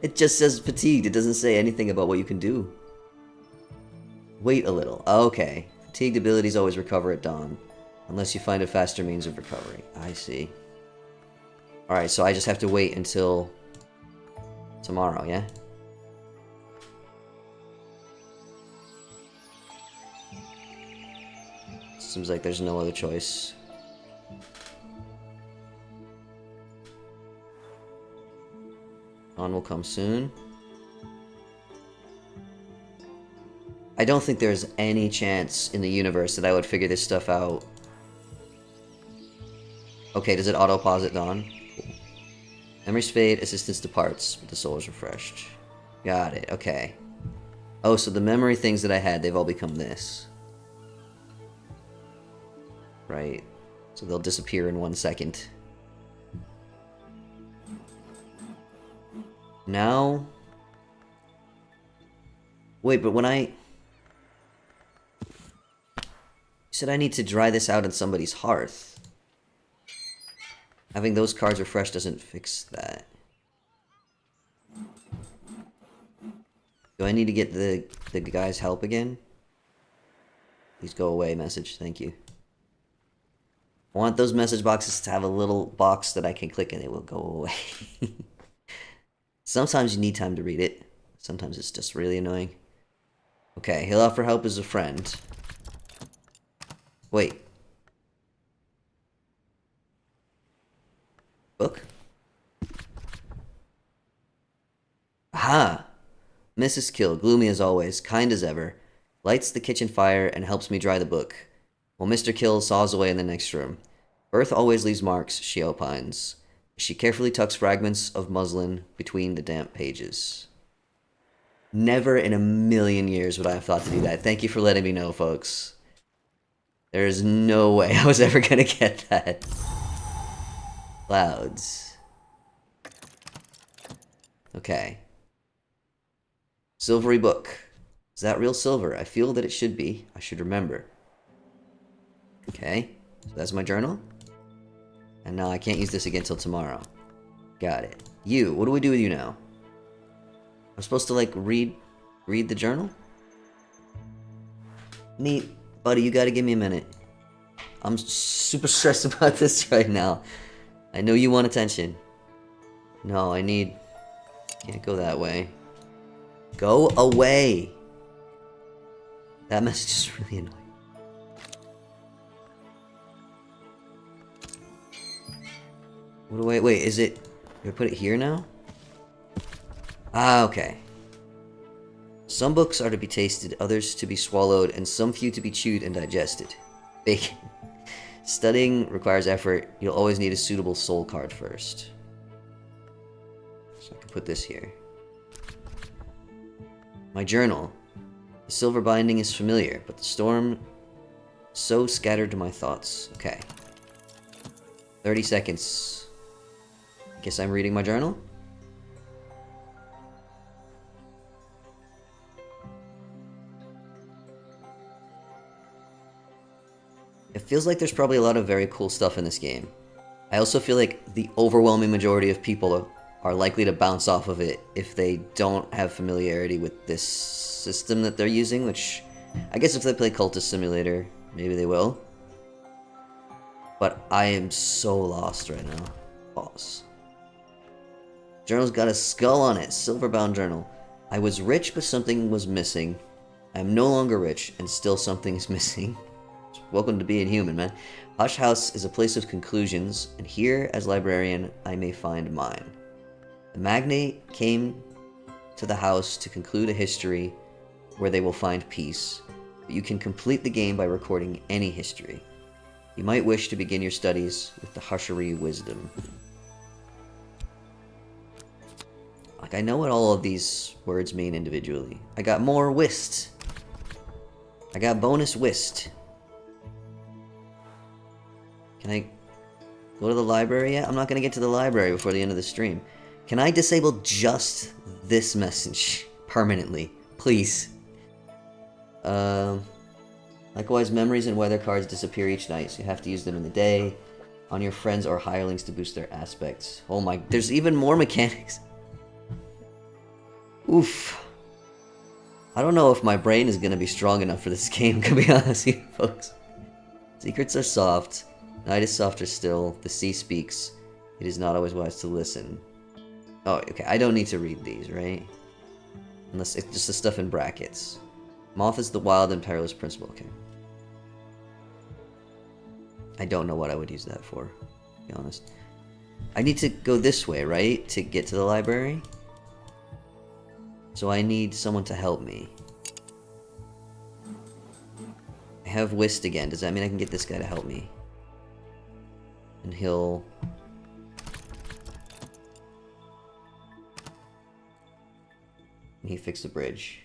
It just says fatigued. It doesn't say anything about what you can do. Wait a little. Okay. Fatigued abilities always recover at dawn. Unless you find a faster means of recovery. I see. Alright, so I just have to wait until tomorrow, yeah? Seems like there's no other choice. On will come soon. I don't think there's any chance in the universe that I would figure this stuff out. Okay, does it auto-pause it, Dawn? Cool. Memories fade, assistance departs, but the soul is refreshed. Got it, okay. Oh, so the memory things that I had, they've all become this. Right. So they'll disappear in 1 second. Now... Wait, but when I... You said I need to dry this out in somebody's hearth. Having those cards refreshed doesn't fix that. Do I need to get the guy's help again? Please go away message, thank you. I want those message boxes to have a little box that I can click and it will go away. Sometimes you need time to read it. Sometimes it's just really annoying. Okay, he'll offer help as a friend. Wait. Book? Aha! Mrs. Kill, gloomy as always, kind as ever, lights the kitchen fire and helps me dry the book, while Mr. Kill saws away in the next room. Earth always leaves marks, she opines. She carefully tucks fragments of muslin between the damp pages. Never in a million years would I have thought to do that. Thank you for letting me know, folks. There is no way I was ever gonna get that. Clouds. Okay. Silvery book. Is that real silver? I feel that it should be. I should remember. Okay. So that's my journal. And now I can't use this again till tomorrow. Got it. You. What do we do with you now? I'm supposed to, like, read the journal? Neat. Buddy, you gotta give me a minute. I'm super stressed about this right now. I know you want attention. No, I need... Can't go that way. Go away! That message is really annoying. What do I... Wait, is it... Do I put it here now? Ah, okay. Some books are to be tasted, others to be swallowed, and some few to be chewed and digested. Bacon. Studying requires effort. You'll always need a suitable soul card first. So I can put this here. My journal. The silver binding is familiar, but the storm so scattered to my thoughts. Okay. 30 seconds. Guess I'm reading my journal? It feels like there's probably a lot of very cool stuff in this game. I also feel like the overwhelming majority of people are likely to bounce off of it if they don't have familiarity with this system that they're using, which I guess if they play Cultist Simulator, maybe they will. But I am so lost right now. Pause. Journal's got a skull on it. Silver-bound journal. I was rich, but something was missing. I am no longer rich, and still something is missing. Welcome to being human, man. Hush House is a place of conclusions, and here, as librarian, I may find mine. The magnate came to the house to conclude a history where they will find peace, but you can complete the game by recording any history. You might wish to begin your studies with the Hushery Wisdom. Like, I know what all of these words mean individually. I got more whist. I got bonus whist. Can I go to the library yet? I'm not going to get to the library before the end of the stream. Can I disable just this message permanently? Please. Likewise, memories and weather cards disappear each night, so you have to use them in the day, on your friends or hirelings to boost their aspects. Oh my, there's even more mechanics. Oof. I don't know if my brain is going to be strong enough for this game, to be honest with you folks. Secrets are soft. Night is softer still. The sea speaks. It is not always wise to listen. Oh, okay. I don't need to read these, right? Unless it's just the stuff in brackets. Moth is the wild and perilous principle. Okay. I don't know what I would use that for, to be honest. I need to go this way, right? To get to the library? So I need someone to help me. I have Whist again. Does that mean I can get this guy to help me? And he'll... He fixed the bridge.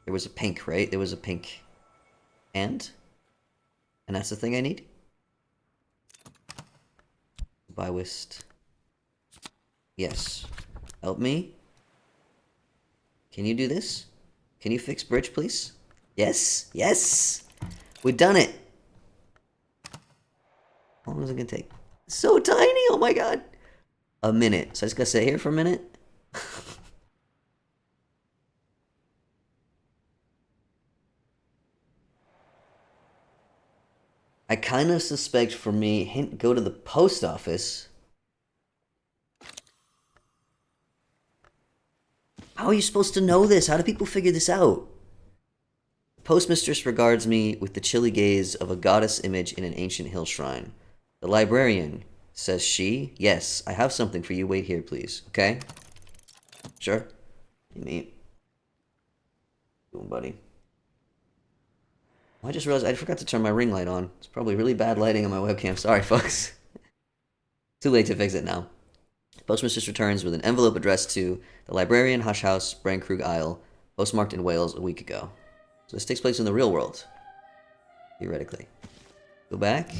There was a pink, right? There was a pink. And that's the thing I need? Buy Whist. Yes. Help me? Can you do this? Can you fix bridge, please? Yes! Yes! We've done it! How long is it gonna take? So tiny! Oh my god! A minute. So I just gotta sit here for a minute? I kind of suspect for me, hint, go to the post office. How are you supposed to know this? How do people figure this out? The postmistress regards me with the chilly gaze of a goddess image in an ancient hill shrine. The librarian, says she, yes, I have something for you. Wait here, please. Okay? Sure. You meet. Doing, buddy. I just realized I forgot to turn my ring light on. It's probably really bad lighting on my webcam. Sorry, folks. Too late to fix it now. Postmistress returns with an envelope addressed to the Librarian Hush House, Brankrug Isle, postmarked in Wales a week ago. So this takes place in the real world. Theoretically. Go back.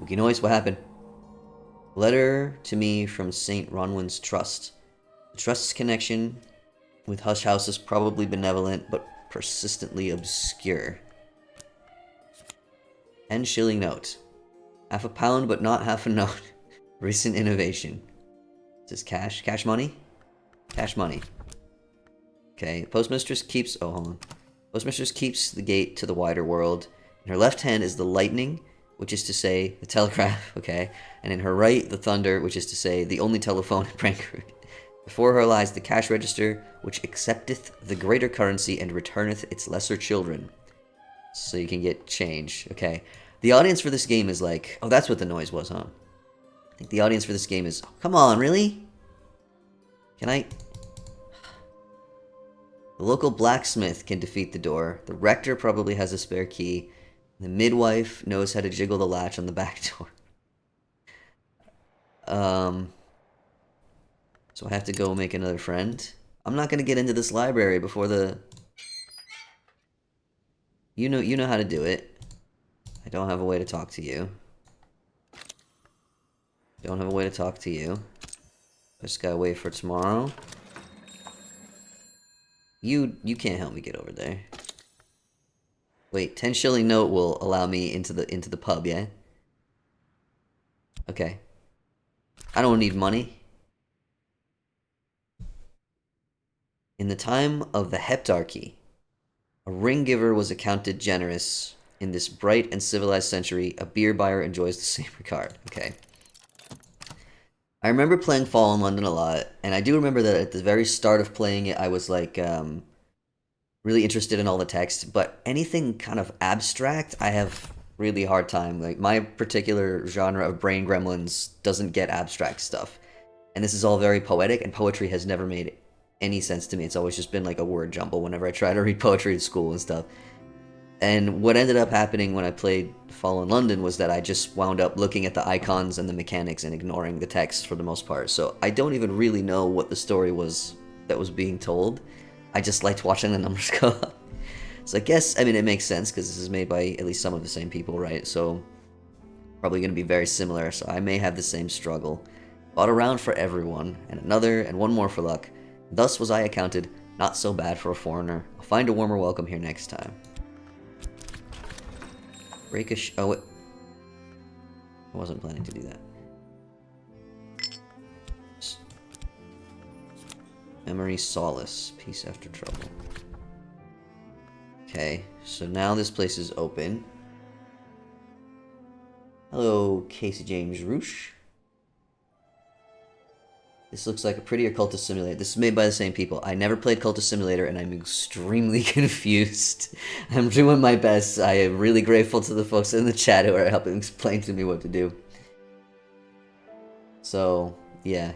Wookie noise, what happened? Letter to me from St. Ronwin's Trust. The Trust's connection with Hush House is probably benevolent, but persistently obscure. 10-shilling note. Half a pound, but not half a note. Recent innovation. Is this cash? Cash money? Cash money. Okay, postmistress keeps... Oh, hold on. Postmistress keeps the gate to the wider world. In her left hand is the lightning, which is to say, the telegraph, okay? And in her right, the thunder, which is to say, the only telephone in Brankrug. Before her lies the cash register, which accepteth the greater currency and returneth its lesser children. So you can get change, okay? The audience for this game is like... Oh, that's what the noise was, huh? I think the audience for this game is... Oh, come on, really? Can I... The local blacksmith can defeat the door. The rector probably has a spare key. The midwife knows how to jiggle the latch on the back door. So I have to go make another friend. I'm not gonna get into this library before the... You know how to do it. I don't have a way to talk to you. Don't have a way to talk to you. I just gotta wait for tomorrow. You can't help me get over there. Wait, 10-shilling note will allow me into the pub, yeah? Okay. I don't need money. In the time of the Heptarchy, a ring giver was accounted generous. In this bright and civilized century, a beer buyer enjoys the same regard. Okay. I remember playing Fall in London a lot, and I do remember that at the very start of playing it, I was like, really interested in all the text, but anything kind of abstract, I have really hard time. Like, my particular genre of Brain Gremlins doesn't get abstract stuff. And this is all very poetic, and poetry has never made any sense to me. It's always just been like a word jumble whenever I try to read poetry at school and stuff. And what ended up happening when I played Fall in London was that I just wound up looking at the icons and the mechanics and ignoring the text for the most part. So I don't even really know what the story was that was being told. I just liked watching the numbers go up. So I guess, I mean, it makes sense because this is made by at least some of the same people, right? So probably going to be very similar. So I may have the same struggle. Bought a round for everyone, and another, and one more for luck. Thus was I accounted not so bad for a foreigner. I'll find a warmer welcome here next time. Break a oh, I wasn't planning to do that. Memory solace. Peace after trouble. Okay, so now this place is open. Hello, Casey James Roosh. This looks like a prettier Cultist Simulator. This is made by the same people. I never played Cultist Simulator, and I'm extremely confused. I'm doing my best. I am really grateful to the folks in the chat who are helping explain to me what to do. So, yeah.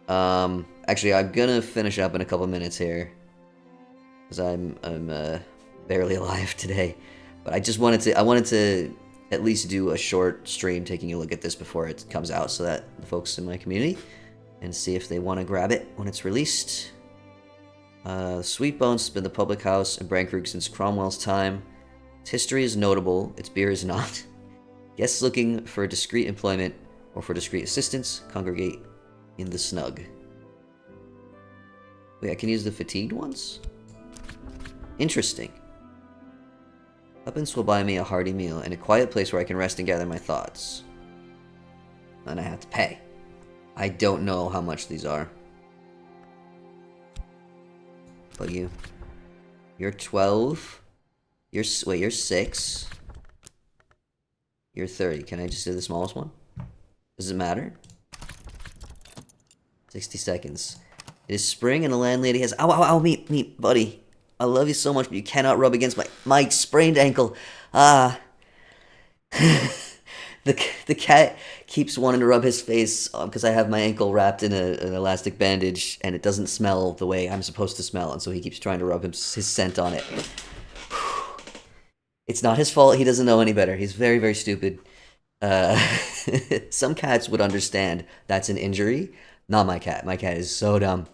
Actually, I'm gonna finish up in a couple minutes here. Because I'm barely alive today. But I wanted to at least do a short stream taking a look at this before it comes out so that the folks in my community and see if they want to grab it when it's released. Sweet Bones has been the public house in Brankroog since Cromwell's time. Its history is notable, its beer is not. Guests looking for discreet employment or for discreet assistance congregate in the snug. Wait, I can use the fatigued ones? Interesting. Tuppence will buy me a hearty meal and a quiet place where I can rest and gather my thoughts. And I have to pay. I don't know how much these are. But you're 12. Wait, you're 6. You're 30. Can I just do the smallest one? Does it matter? 60 seconds. It is spring and the landlady has... Ow, ow, ow, me, buddy. I love you so much, but you cannot rub against my sprained ankle. Ah. The cat keeps wanting to rub his face because I have my ankle wrapped in an elastic bandage and it doesn't smell the way I'm supposed to smell, and so he keeps trying to rub his scent on it. It's not his fault. He doesn't know any better. He's very, very stupid. Some cats would understand that's an injury. Not my cat. My cat is so dumb.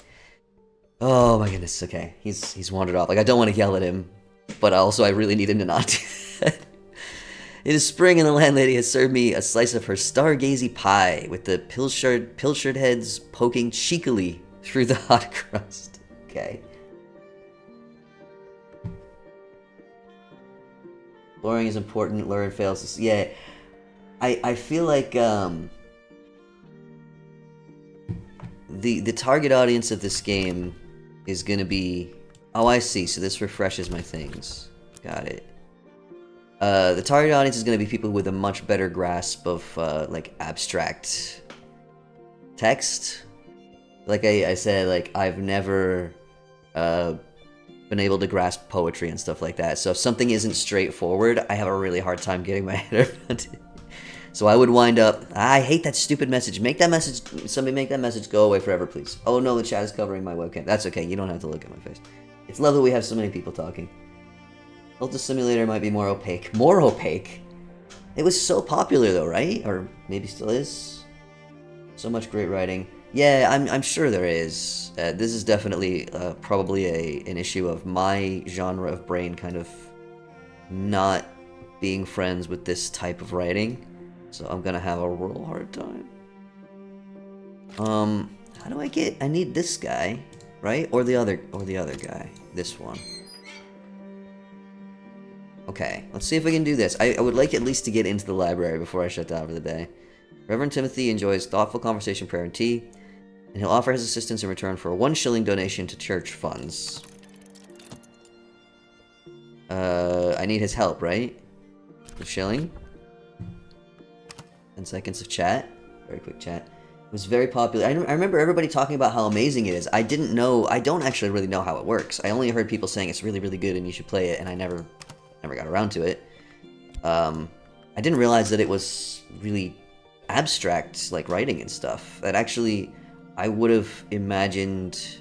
Oh my goodness. Okay, he's wandered off. Like, I don't want to yell at him, but also I really need him to not do that. It is spring and the landlady has served me a slice of her stargazy pie with the pilchard heads poking cheekily through the hot crust. Okay. Luring is important. Luring fails. Yeah. I feel like the target audience of this game is gonna be... Oh, I see. So this refreshes my things. Got it. The target audience is going to be people with a much better grasp of, like, abstract text. Like I said, like, I've never been able to grasp poetry and stuff like that. So if something isn't straightforward, I have a really hard time getting my head around it. So I would wind up... I hate that stupid message. Make that message... Somebody make that message go away forever, please. Oh, no, the chat is covering my webcam. That's okay. You don't have to look at my face. It's lovely we have so many people talking. Cultist Simulator might be more opaque. More opaque? It was so popular though, right? Or maybe still is? So much great writing. Yeah, I'm sure there is. This is definitely probably an issue of my genre of brain kind of not being friends with this type of writing. So I'm gonna have a real hard time. How do I get... I need this guy, right? Or the other guy. This one. Okay, let's see if we can do this. I would like at least to get into the library before I shut down for the day. Reverend Timothy enjoys thoughtful conversation, prayer, and tea, and he'll offer his assistance in return for a 1 shilling donation to church funds. I need his help, right? A shilling. 10 seconds of chat. Very quick chat. It was very popular. I remember everybody talking about how amazing it is. I don't actually really know how it works. I only heard people saying it's really, really good and you should play it, and I never got around to it. I didn't realize that it was really abstract, like writing and stuff. That actually, I would have imagined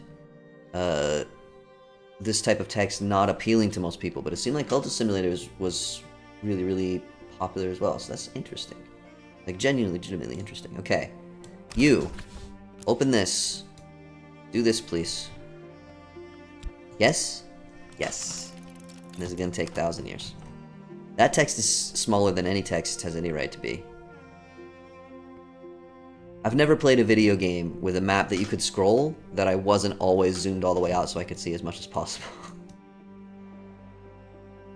this type of text not appealing to most people, but it seemed like Cultist Simulators was really, really popular as well, so that's interesting. Like, genuinely, legitimately interesting. Okay. You. Open this. Do this, please. Yes? Yes. This is gonna take 1,000 years. That text is smaller than any text has any right to be. I've never played a video game with a map that you could scroll that I wasn't always zoomed all the way out so I could see as much as possible.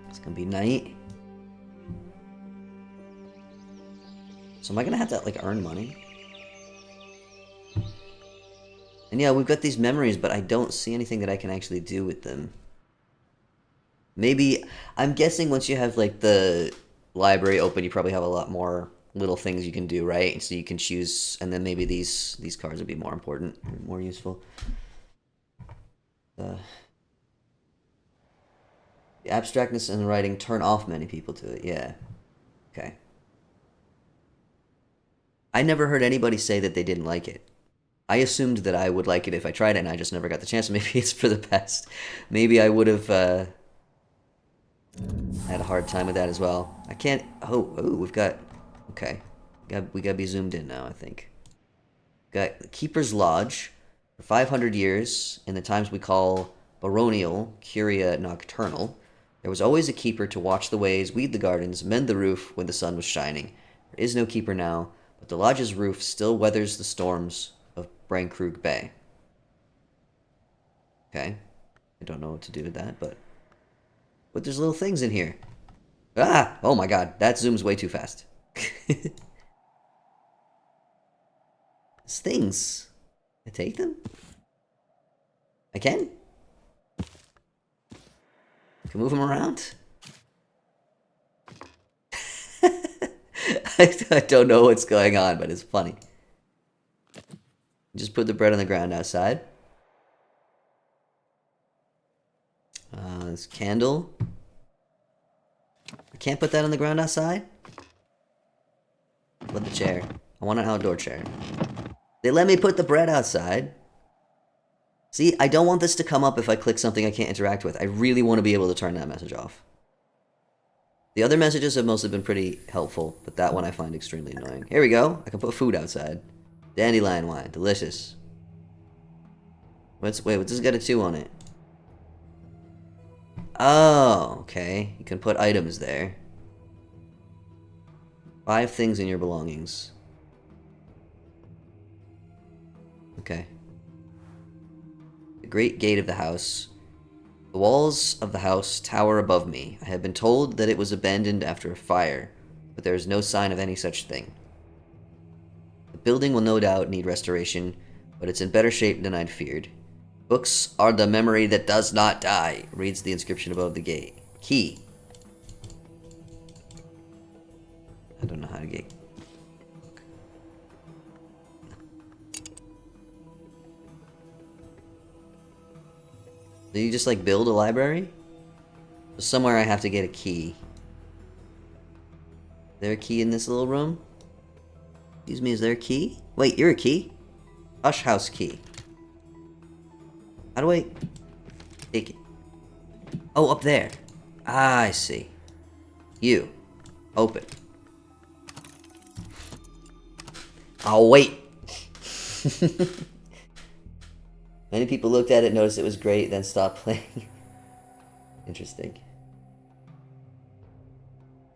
It's gonna be night. So am I gonna have to, like, earn money? And yeah, we've got these memories, but I don't see anything that I can actually do with them. Maybe, I'm guessing once you have, like, the library open, you probably have a lot more little things you can do, right? And so you can choose, and then maybe these cards would be more important, more useful. The abstractness in the writing turn off many people to it. Yeah. Okay. I never heard anybody say that they didn't like it. I assumed that I would like it if I tried it, and I just never got the chance. Maybe it's for the best. Maybe I would have had a hard time with that as well. I can't. Oh, we've got. Okay, we got to be zoomed in now. I think. Got the Keeper's Lodge for 500 years in the times we call baronial, Curia nocturnal. There was always a keeper to watch the ways, weed the gardens, mend the roof when the sun was shining. There is no keeper now, but the lodge's roof still weathers the storms of Brainkrug Bay. Okay. I don't know what to do with that, but there's little things in here. Ah! Oh my god, that zooms way too fast. There's things. I take them? I can? I can move them around? I don't know what's going on, but it's funny. Just put the bread on the ground outside. This candle. I can't put that on the ground outside? What the chair? I want an outdoor chair. They let me put the bread outside. See, I don't want this to come up if I click something I can't interact with. I really want to be able to turn that message off. The other messages have mostly been pretty helpful, but that one I find extremely annoying. Here we go. I can put food outside. Dandelion wine. Delicious. Wait, what's this got a 2 on it? Oh, okay. You can put items there. 5 things in your belongings. Okay. The great gate of the house. The walls of the house tower above me. I have been told that it was abandoned after a fire, but there is no sign of any such thing. The building will no doubt need restoration, but it's in better shape than I'd feared. Books are the memory that does not die, reads the inscription above the gate. Key. I don't know how to get... Do you just, like, build a library? So somewhere I have to get a key. Is there a key in this little room? Excuse me, is there a key? Wait, you're a key? Hush house key. How do I take it? Oh, up there. Ah, I see. You. Open. Oh, wait. Many people looked at it, noticed it was great, then stopped playing. Interesting.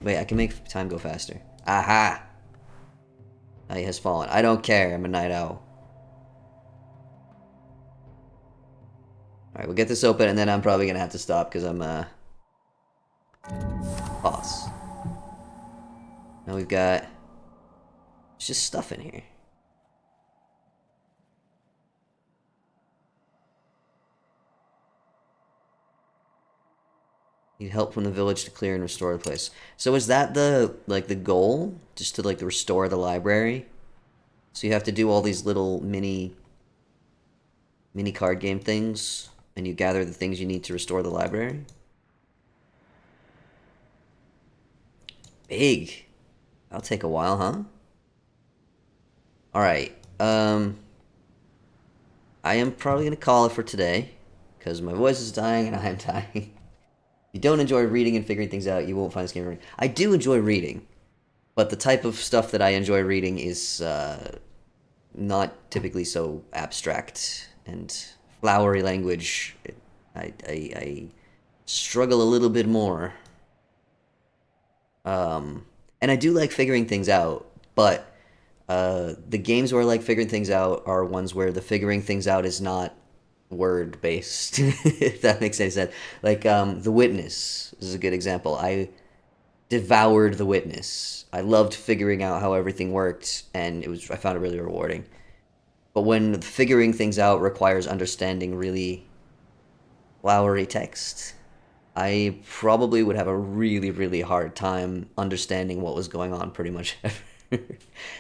Wait, I can make time go faster. Aha! Night has fallen. I don't care. I'm a night owl. Alright, we'll get this open, and then I'm probably gonna have to stop, because I'm, boss. Now we've got... There's just stuff in here. Need help from the village to clear and restore the place. So is that the, like, the goal? Just to, like, restore the library? So you have to do all these little mini card game things, and you gather the things you need to restore the library? Big. That'll take a while, huh? Alright, I am probably gonna call it for today, because my voice is dying and I am dying. If you don't enjoy reading and figuring things out, you won't find this game reading. I do enjoy reading, but the type of stuff that I enjoy reading is not typically so abstract and flowery language. I struggle a little bit more. And I do like figuring things out, but the games where I like figuring things out are ones where the figuring things out is not word based, if that makes any sense. Like The Witness is a good example. I devoured The Witness. I loved figuring out how everything worked, and I found it really rewarding. But when figuring things out requires understanding really flowery text, I probably would have a really, really hard time understanding what was going on pretty much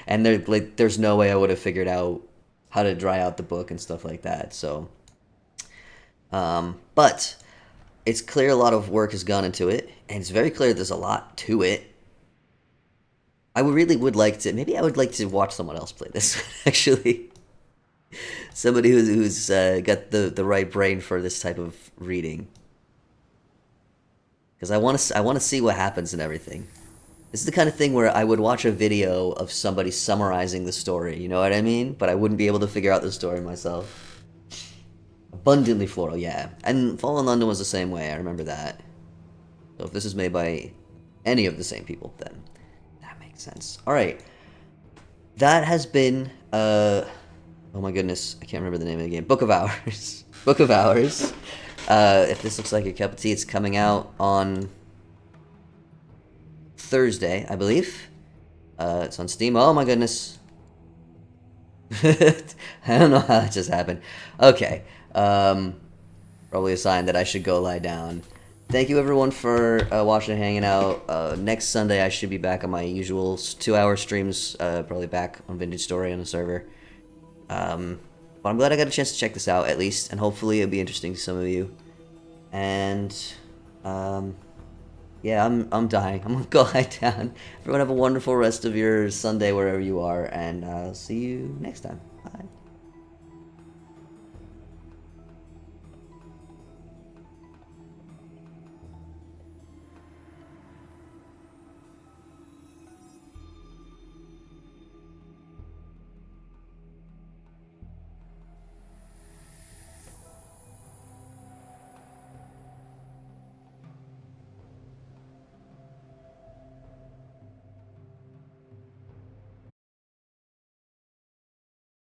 And there's no way I would have figured out how to dry out the book and stuff like that. So, but it's clear a lot of work has gone into it, and it's very clear there's a lot to it. I would like to. Maybe I would like to watch someone else play this. Actually, somebody who's got the right brain for this type of reading, because I want to see what happens and everything. This is the kind of thing where I would watch a video of somebody summarizing the story. You know what I mean? But I wouldn't be able to figure out the story myself. Abundantly Floral, yeah. And Fallen London was the same way. I remember that. So if this is made by any of the same people, then that makes sense. All right. That has been oh my goodness, I can't remember the name of the game. Book of Hours. Book of Hours. If this looks like a cup of tea, it's coming out on Thursday, I believe. It's on Steam. Oh my goodness. I don't know how that just happened. Okay. Probably a sign that I should go lie down. Thank you everyone for watching and hanging out. Next Sunday I should be back on my usual 2-hour streams, probably back on Vintage Story on the server. But I'm glad I got a chance to check this out at least, and hopefully it'll be interesting to some of you. And yeah, I'm dying. I'm gonna go lie down. Everyone have a wonderful rest of your Sunday wherever you are, and I'll see you next time. Bye.